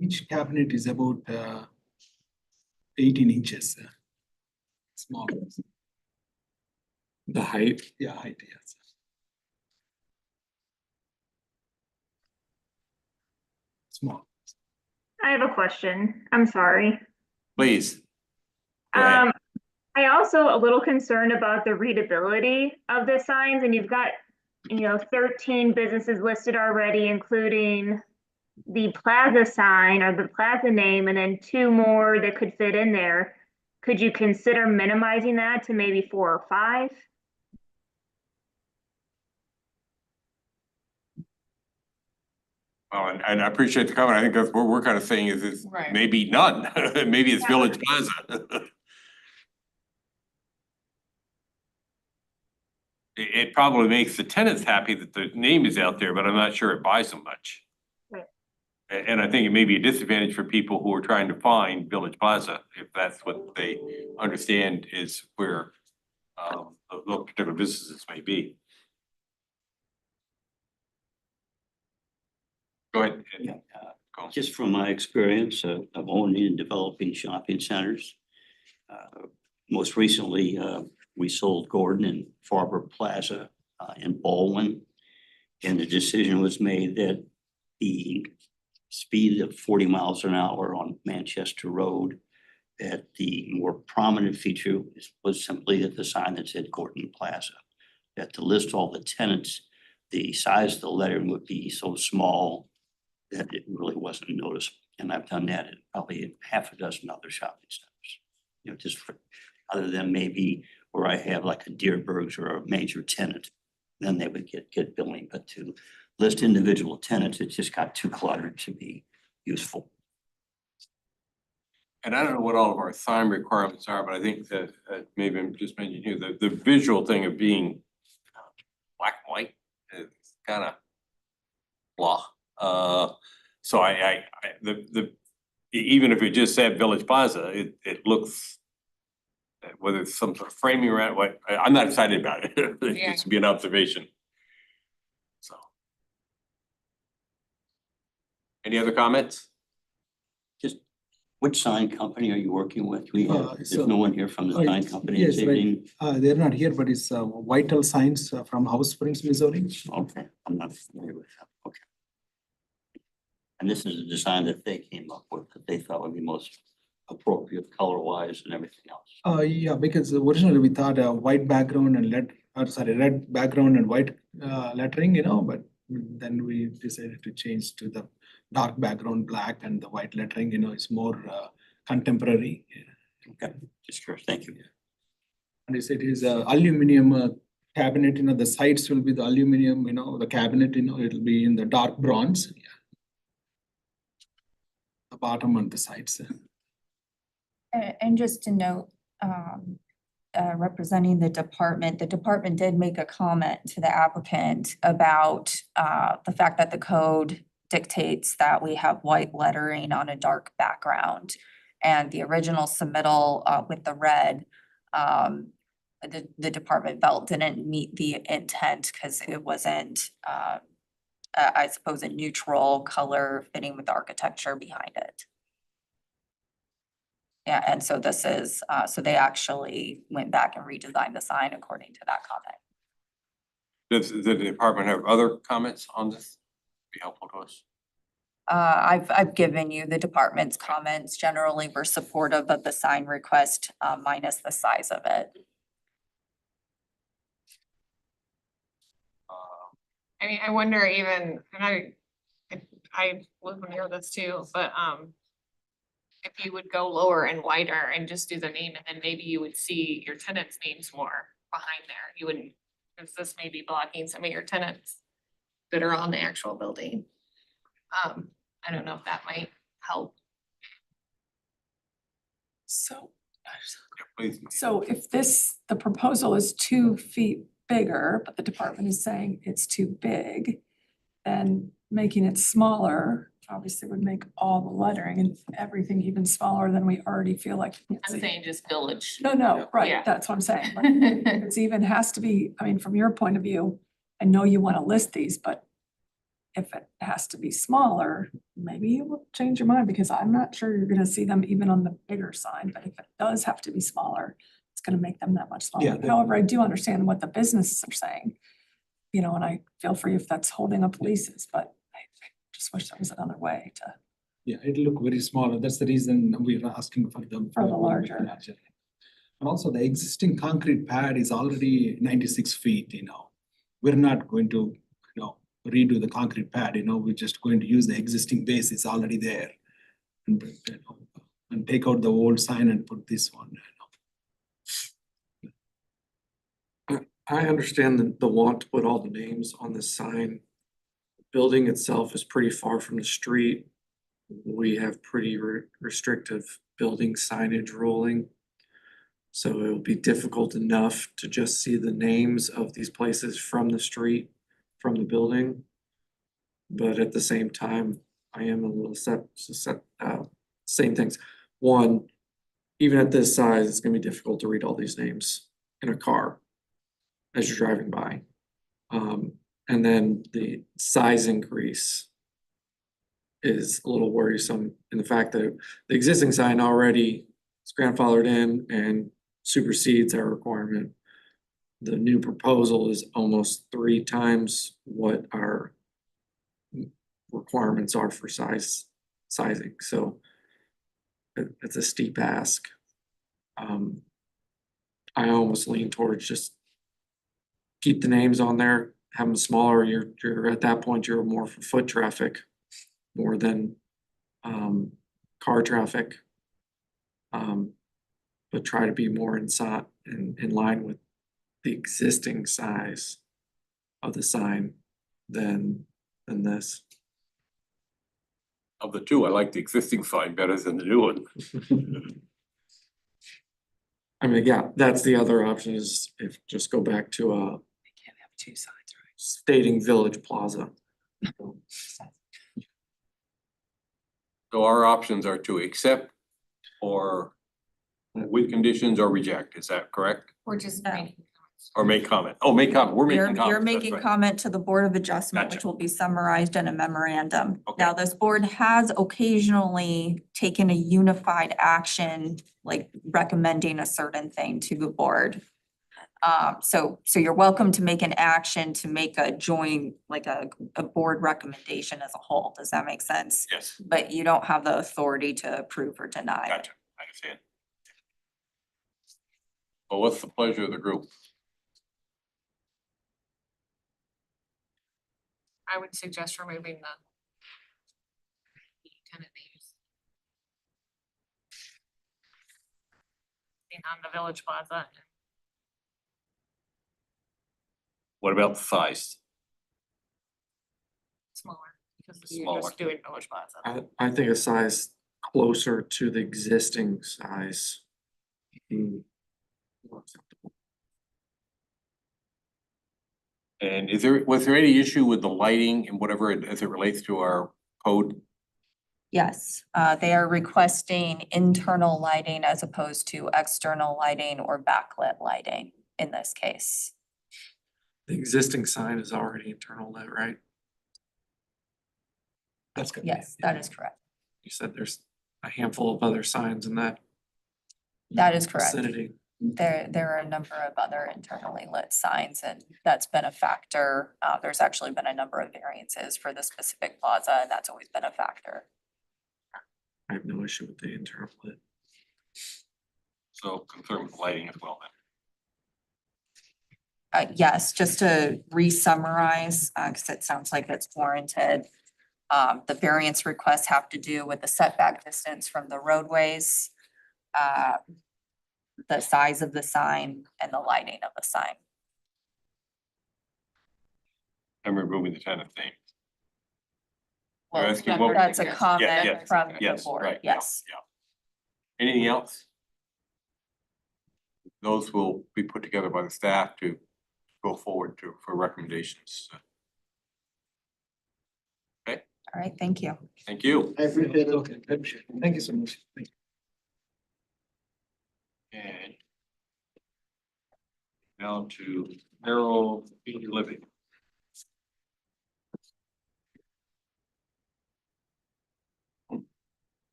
each cabinet is about 18 inches. Small, The height? yeah, height, yes. Small. I have a question. I'm sorry. Please. Go ahead. I also a little concerned about the readability of the signs, and you've got, 13 businesses listed already, including the plaza sign or the plaza name, and then 2 more that could fit in there. Could you consider minimizing that to maybe 4 or 5? Oh, and I appreciate the comment. I think that's what we're kind of saying is it's Right. maybe none. Maybe it's Village Plaza. It probably makes the tenants happy that the name is out there, but I'm not sure it buys them much. Right. And I think it may be a disadvantage for people who are trying to find Village Plaza, if that's what they understand is where those particular businesses may be. Go ahead. Yeah, Go. just from my experience of owning and developing shopping centers. Most recently, we sold Gordon and Farber Plaza in Baldwin. And the decision was made that the speed of 40 miles an hour on Manchester Road, that the more prominent feature was simply that the sign that said Gordon Plaza. That to list all the tenants, the size of the lettering would be so small that it really wasn't noticeable. And I've done that at probably half a dozen other shopping centers. Just for, other than maybe where I have like a Deerbergs or a major tenant, then they would get billing. But to list individual tenants, it just got too cluttered to be useful. And I don't know what all of our sign requirements are, but I think that maybe I'm just mentioning here, the visual thing of being black and white is kind of blah. So even if it just said Village Plaza, it looks, whether it's some sort of framing around what, I'm not excited about it. It Yeah. needs to be an observation. So. Any other comments? Just Which sign company are you working with? We have, there's so- no one here from the sign company this Yes, right. evening. They're not here, but it's Vital Signs from House Springs, Missouri. Okay, I'm not familiar with that. Okay. And this is a design that they came up with, that they thought would be most appropriate color wise and everything else. Yeah, because originally we thought a white background and red background and white lettering, but then we decided to change to the dark background, black, and the white lettering, it's more contemporary. Okay, just curious, thank you. And it is a aluminum cabinet, the sides will be the aluminum, the cabinet, it'll be in the dark bronze. Yeah. The bottom and the sides. And just to note, representing the department did make a comment to the applicant about the fact that the code dictates that we have white lettering on a dark background. And the original submittal with the red, the department felt didn't meet the intent because it wasn't, I suppose, a neutral color fitting with the architecture behind it. Yeah, and so this is, so they actually went back and redesigned the sign according to that comment. Does the department have other comments on this? Be helpful to us. I've given you the department's comments. Generally, we're supportive of the sign request, minus the size of it. I mean, I wonder even, and I live near this too, but if you would go lower and wider and just do the name, and then maybe you would see your tenants' names more behind there. You wouldn't, because this may be blocking some of your tenants that are on the actual building. I don't know if that might help. So, Please. so if the proposal is 2 feet bigger, but the department is saying it's too big, then making it smaller obviously would make all the lettering and everything even smaller than we already feel like. we can't I'm see. saying just village. No, Yeah. right, that's what I'm saying. Like, it's even has to be, I mean, from your point of view, I know you want to list these, but if it has to be smaller, maybe you will change your mind because I'm not sure you're gonna see them even on the bigger sign, but if it does have to be smaller, it's gonna make them that much Yeah, smaller. However, I do understand what the businesses are saying. And I feel for you if that's holding up leases, but I just wish there was another way to. Yeah, it'll look very small. That's the reason we're asking for them. For the larger. And also the existing concrete pad is already 96 feet, We're not going to, redo the concrete pad, we're just going to use the existing base, it's already there. And take out the old sign and put this one. I understand the want to put all the names on the sign. Building itself is pretty far from the street. We have pretty restrictive building signage ruling. So it will be difficult enough to just see the names of these places from the street, from the building. But at the same time, I am a little same things. One, even at this size, it's gonna be difficult to read all these names in a car as you're driving by. And then the size increase is a little worrisome in the fact that the existing sign already is grandfathered in and supersedes our requirement. The new proposal is almost 3 times what our requirements are for sizing, so it's a steep ask. I almost lean towards just keep the names on there, have them smaller, you're at that point, you're more for foot traffic more than car traffic. But try to be more in line with the existing size of the sign than this. Of the two, I like the existing sign better than the new one. I mean, yeah, that's the other option is if just go back to They can't have 2 signs, right? stating Village Plaza. So our options are to accept or with conditions or reject, is that correct? Or just No. writing. Or make comment. Oh, make comment. We're making You're, comments. you're That's making right. comment to the Board of Adjustment, which Gotcha. will be summarized in a memorandum. Okay. Now, this board has occasionally taken a unified action, like recommending a certain thing to the board. So you're welcome to make an action to make a joint, like a board recommendation as a whole. Does that make sense? Yes, But you don't have the authority to approve or deny it. gotcha. I understand. Well, what's the pleasure of the group? I would suggest removing the tenant names. Being on the Village Plaza. What about the size? Smaller, because you're Smaller. just doing Village Plaza. I think a size closer to the existing size. More acceptable. And was there any issue with the lighting and whatever as it relates to our code? Yes, they are requesting internal lighting as opposed to external lighting or backlit lighting in this case. The existing sign is already internal lit, right? That's good. Yes, that is correct. You said there's a handful of other signs in that That is correct. vicinity. There are a number of other internally lit signs, and that's been a factor. There's actually been a number of variances for the specific plaza, and that's always been a factor. I have no issue with the internal lit. So concerned with lighting as well then. Yes, just to re-summarize, because it sounds like it's warranted. The variance requests have to do with the setback distance from the roadways, the size of the sign, and the lighting of the sign. I'm removing the tenant name. You're Well, asking what- that's a yes, comment from the Yes, board, right, yeah, yes. yeah. Anything else? Those will be put together by the staff to go forward for recommendations. All right, thank you. Thank you. I appreciate it. Okay, appreciate it. Thank you so much. Thank you. And now to Arrow Senior Living.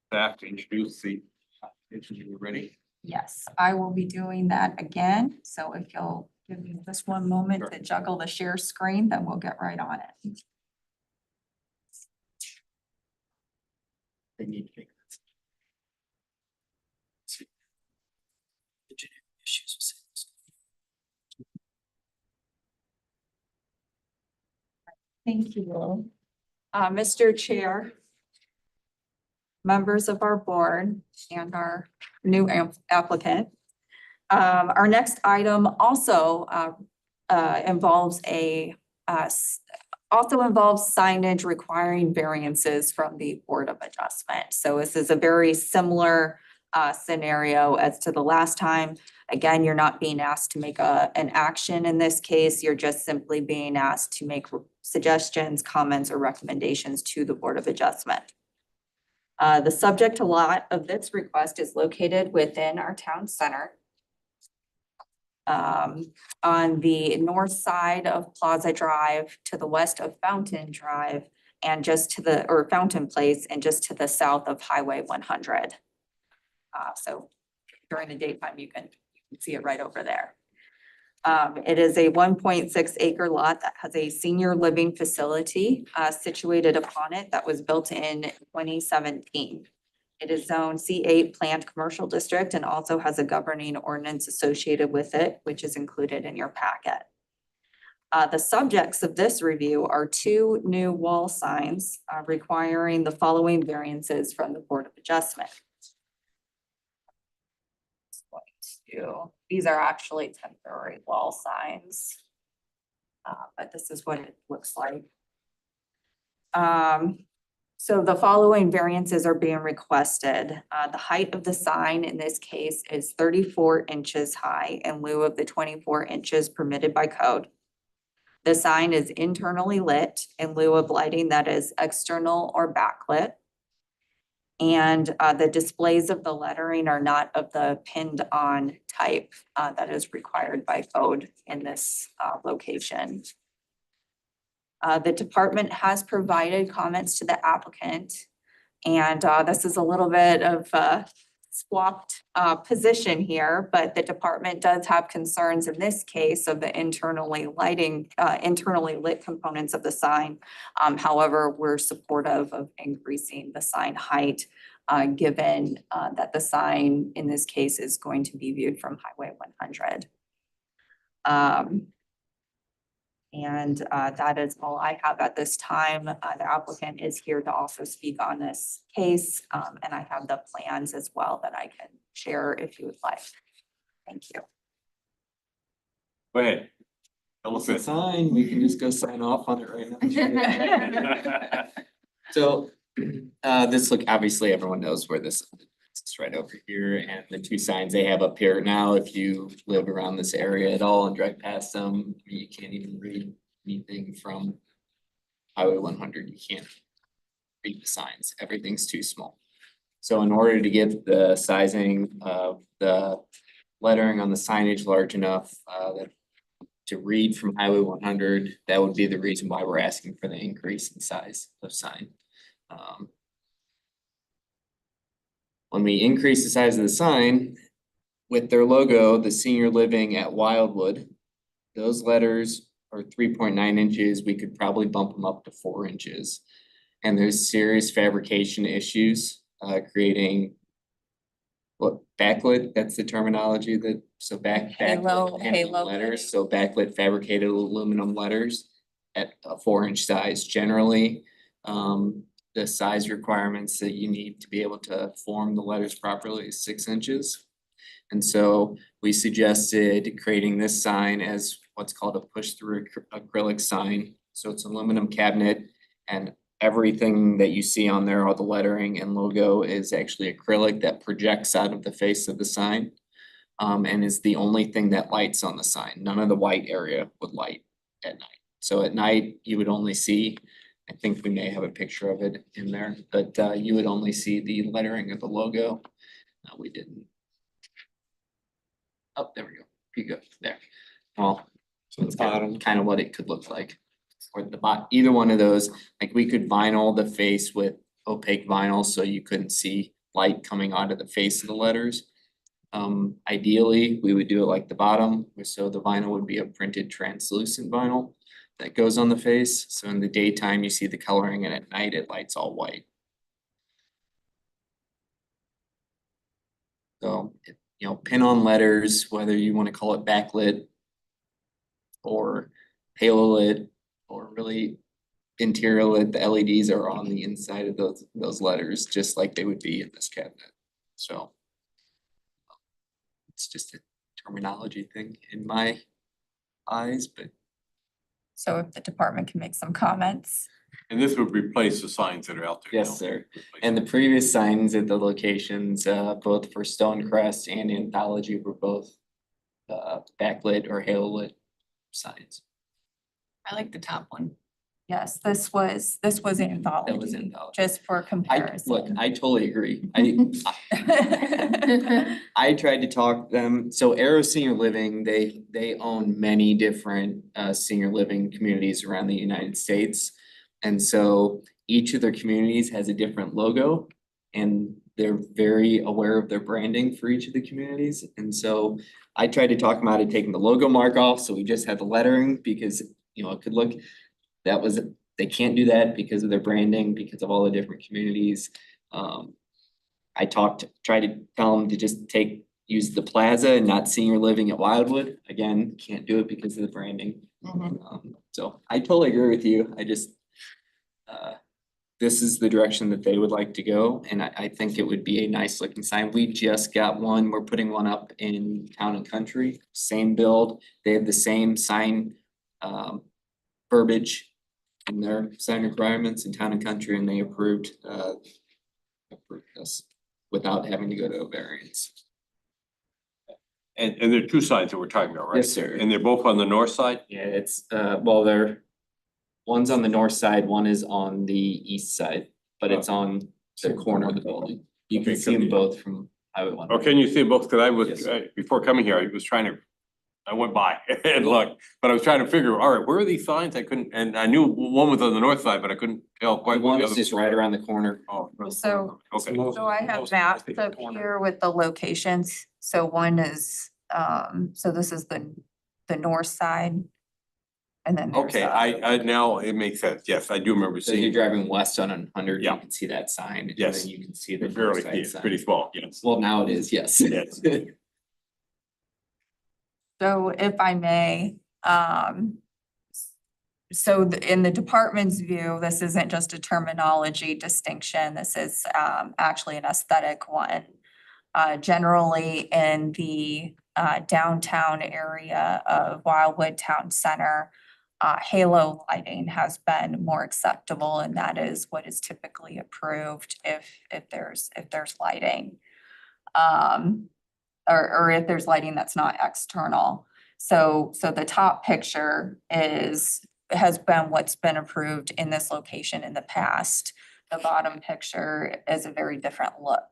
Staff to introduce the application when you're ready. Yes, I will be doing that again. So if you'll give me this one moment Sure. to juggle the share screen, then we'll get right on it. They need to make Thank you. Mr. Chair, members of our board and our new applicant. Our next item also involves signage requiring variances from the Board of Adjustment. So this is a very similar scenario as to the last time. Again, you're not being asked to make an action in this case. You're just simply being asked to make suggestions, comments, or recommendations to the Board of Adjustment. The subject lot of this request is located within our town center. On the north side of Plaza Drive, to the west of Fountain Drive, and just to the, Fountain Place, and just to the south of Highway 100. So during the daytime, you can see it right over there. It is a 1.6 acre lot that has a senior living facility situated upon it that was built in 2017. It is zoned C8 planned commercial district and also has a governing ordinance associated with it, which is included in your packet. The subjects of this review are 2 new wall signs requiring the following variances from the Board of Adjustment. These are actually temporary wall signs. But this is what it looks like. So the following variances are being requested. The height of the sign in this case is 34 inches high in lieu of the 24 inches permitted by code. The sign is internally lit in lieu of lighting that is external or backlit. And the displays of the lettering are not of the pinned on type that is required by code in this location. The department has provided comments to the applicant. And this is a little bit of a swapped position here, but the department does have concerns in this case of the internally lit components of the sign. However, we're supportive of increasing the sign height, given that the sign in this case is going to be viewed from Highway 100. And that is all I have at this time. The applicant is here to also speak on this case, and I have the plans as well that I can share if you would like. Thank you. Go ahead. Tell us It's a it. sign, we can just go sign off on it right now. So, this look, obviously everyone knows where this is. It's right over here, and the two signs they have up here now, if you live around this area at all and drive past them, you can't even read anything from Highway 100, you can't read the signs, everything's too small. So in order to get the sizing of the lettering on the signage large enough to read from Highway 100, that would be the reason why we're asking for the increase in size of sign. When we increase the size of the sign, with their logo, the senior living at Wildwood, those letters are 3.9 inches, we could probably bump them up to 4 inches. And there's serious fabrication issues, creating what backlit, that's the terminology that, so Halo letters, so backlit fabricated aluminum letters at a 4-inch size. Generally, the size requirements that you need to be able to form the letters properly is 6 inches. And so we suggested creating this sign as what's called a push-through acrylic sign. So it's aluminum cabinet, and everything that you see on there, all the lettering and logo, is actually acrylic that projects out of the face of the sign. And is the only thing that lights on the sign. None of the white area would light at night. So at night, you would only see, I think we may have a picture of it in there, but you would only see the lettering of the logo. We didn't. Oh, there we go. You go there. Well, so it's kind of what it could look like. Or the either one of those, like we could vinyl the face with opaque vinyl so you couldn't see light coming out of the face of the letters. Ideally, we would do it like the bottom, so the vinyl would be a printed translucent vinyl that goes on the face. So in the daytime, you see the coloring, and at night it lights all white. So, you know, pin on letters, whether you want to call it backlit or halo lit or really interior lit, the LEDs are on the inside of those letters, just like they would be in this cabinet. So it's just a terminology thing in my eyes, but. So if the department can make some comments. And this would replace the signs that are out there now. Yes, sir. And the previous signs at the locations, both for Stonecrest and Anthology, were both backlit or halo lit signs. I like the top one. Yes, this was anthology. That was Anthology. Just for Look, comparison. I totally agree. I tried to talk them, so Arrow Senior Living, they own many different senior living communities around the United States. And so each of their communities has a different logo, and they're very aware of their branding for each of the communities. And so I tried to talk them out of taking the logo mark off, so we just had the lettering, because you know, it could look, they can't do that because of their branding, because of all the different communities. I tried to tell them to just use the plaza and not senior living at Wildwood. Again, can't do it because of the branding. So I totally agree with you. I just, this is the direction that they would like to go, and I think it would be a nice looking sign. We just got one, we're putting one up in Town and Country, same build. They have the same sign verbiage in their sign requirements in Town and Country, and they approved this without having to go to a variance. And there are two signs that we're talking about, right? Yes, sir. And they're both on the north side? Yeah, it's one's on the north side, one is on the east side, but it's on the corner of the building. You can Okay, see them good. both from Highway one. Or can you see both? Cause I was, Yes. before coming here, I was trying to, I went by and looked, but I was trying to figure, all right, where are these signs? I couldn't, and I knew one was on the north side, but I couldn't tell The quite. one what is just right around the corner. Oh, So- okay. So I have maps up here with the locations. So one is, so this is the north side. And then there's, Okay, I now it makes sense. Yes, I do remember So you're seeing. driving west on 100, you Yeah. can see that sign. And Yes. then you can see the It's barely, north side it's sign. pretty small, yes. Well, now it is, yes. Yes. So if I may, so in the department's view, this isn't just a terminology distinction, this is actually an aesthetic one. Generally in the downtown area of Wildwood Town Center, halo lighting has been more acceptable, and that is what is typically approved if there's lighting. Or if there's lighting that's not external. So the top picture has been what's been approved in this location in the past. The bottom picture is a very different look.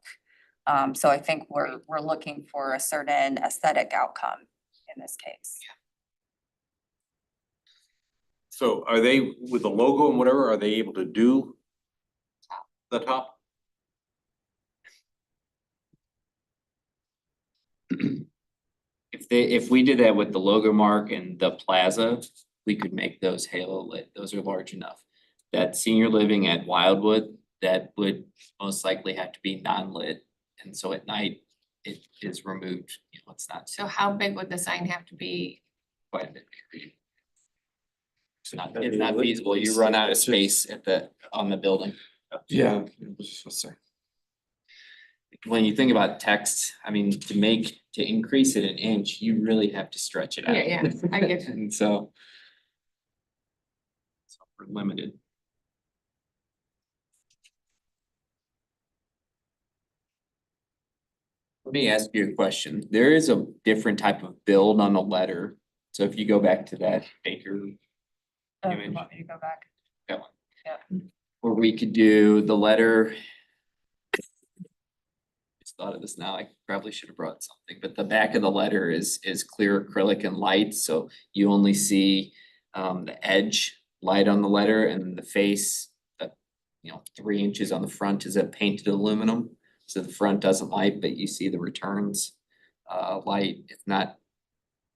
So I think we're looking for a certain aesthetic outcome in this case. So are they, with the logo and whatever, are they able to do the top? If we did that with the logo mark and the plaza, we could make those halo lit. Those are large enough. That senior living at Wildwood, that would most likely have to be non-lit. And so at night, it is removed, you know, it's not So how big would the sign have to be? quite a bit. It's not feasible. You run out of space on the building. Yeah. When you think about text, I mean, to increase it an inch, you really have to stretch it out. Yeah, I get it. And so we're limited. Let me ask you a question. There is a different type of build on the letter. So if you go back to that Baker, You Image. want me to go back? that one. Yeah. Where we could do the letter. Just thought of this now, I probably should have brought something, but the back of the letter is clear acrylic and light, so you only see the edge light on the letter and the face. 3 inches on the front is a painted aluminum, so the front doesn't light, but you see the returns light. It's not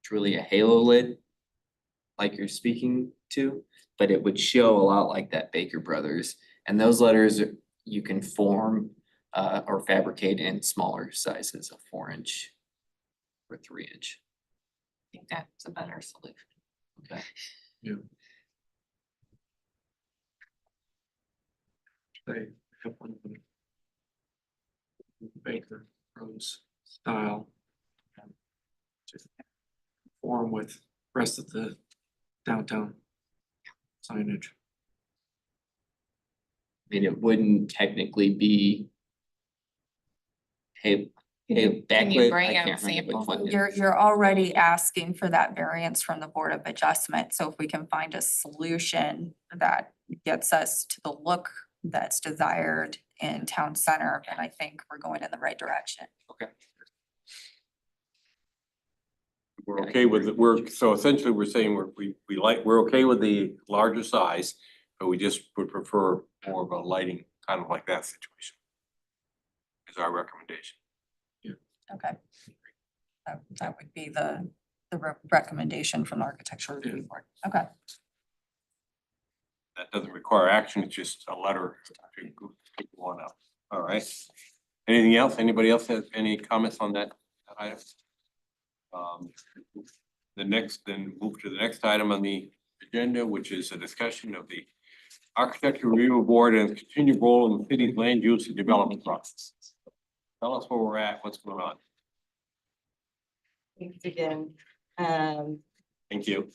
truly a halo lit like you're speaking to, but it would show a lot like that Baker Brothers. And those letters you can form or fabricate in smaller sizes, a 4-inch or 3-inch. I think that's a better solution. Okay. They have one of them. Baker Rose style. Just form with rest of the downtown signage. I mean, it wouldn't technically be Can you backlit, bring I out can't remember which one. it is. You're already asking for that variance from the Board of Adjustment, so if we can find a solution that gets us to the look that's desired in town center, then I think we're going in the right direction. We're okay with so essentially we're saying we're okay with the larger size, but we just would prefer more of a lighting, kind of like that situation. Is our recommendation. Okay. That would be the recommendation from the Architectural Review Board. Okay. That doesn't require action, it's just a letter to go on out. All right. Anything else? Anybody else have any comments on that item? Then move to the next item on the agenda, which is a discussion of the Architectural Review Board and its continued role in the city's land use and development process. Tell us where we're at, what's going on. Thanks again. Thank you.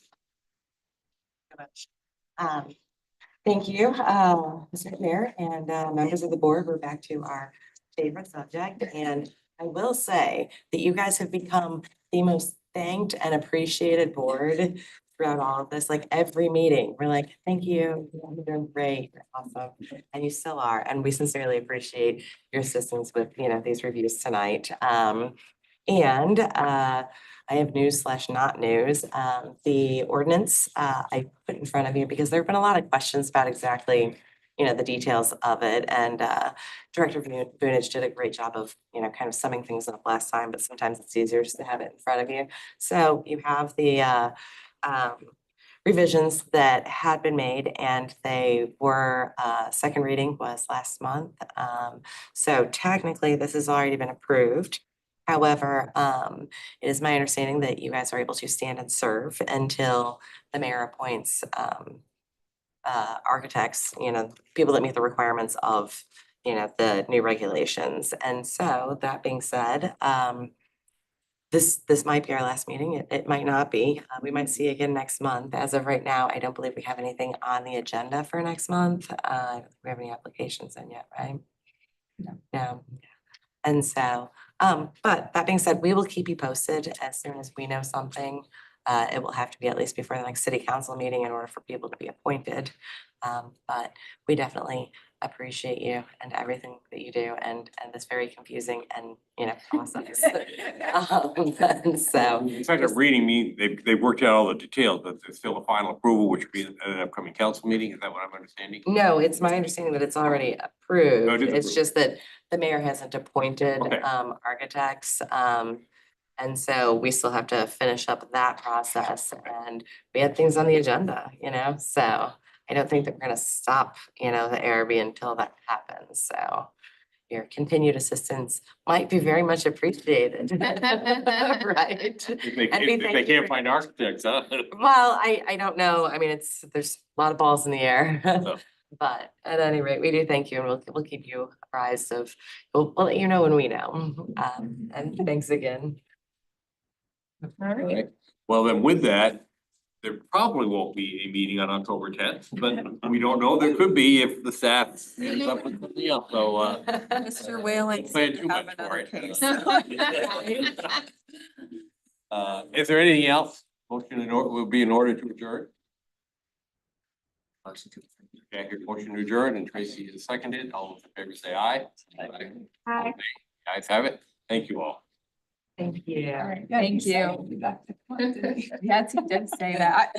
Thank you, Mr. Mayor and members of the board. We're back to our favorite subject, and I will say that you guys have become the most thanked and appreciated board throughout all of this, like every meeting, we're like, thank you, you're doing great, you're awesome. And you still are, and we sincerely appreciate your assistance with, these reviews tonight. And I have news / not news. The ordinance I put in front of you because there have been a lot of questions about exactly, the details of it. And Director Vunich did a great job of, kind of summing things up last time, but sometimes it's easier just to have it in front of you. So you have the revisions that had been made, and they were, second reading was last month. So technically, this has already been approved. However, it is my understanding that you guys are able to stand and serve until the mayor appoints architects, people that meet the requirements of, the new regulations. And so that being said, this might be our last meeting. It might not be. We might see you again next month. As of right now, I don't believe we have anything on the agenda for next month. I don't think we have any applications in yet, right? No. And so, but that being said, we will keep you posted as soon as we know something. It will have to be at least before the next city council meeting in order for people to be appointed. But we definitely appreciate you and everything that you do and this very confusing and, process. And so. In fact, a reading they worked out all the details, but there's still a final approval, which would be at an upcoming council meeting. Is that what I'm understanding? No, it's my understanding that it's already approved. Oh, it is It's approved. just that the mayor hasn't appointed Okay. architects. And so we still have to finish up that process, and we had things on the agenda, so I don't think that we're gonna stop, the ARB until that happens. So your continued assistance might be very much appreciated. Right? If they, And we if they thank you can't for- find architects, huh? Well, I don't know. I mean, there's a lot of balls in the air. So. But at any rate, we do thank you, and we'll keep you apprised of, we'll let you know when we know. And thanks again. All right. Well, then with that, there probably won't be a meeting on October 10th, but we don't know. There could be if the staff ends up with something else. So, Mr. Whalen. plan too much for it. Is there anything else? Motion in order will be in order to adjourn. Okay, I hear motion to adjourn, and Tracy is seconded. All those in favor say aye. Hi. Guys have it. Thank you all. Thank you. Thank you. Yes, he did say that.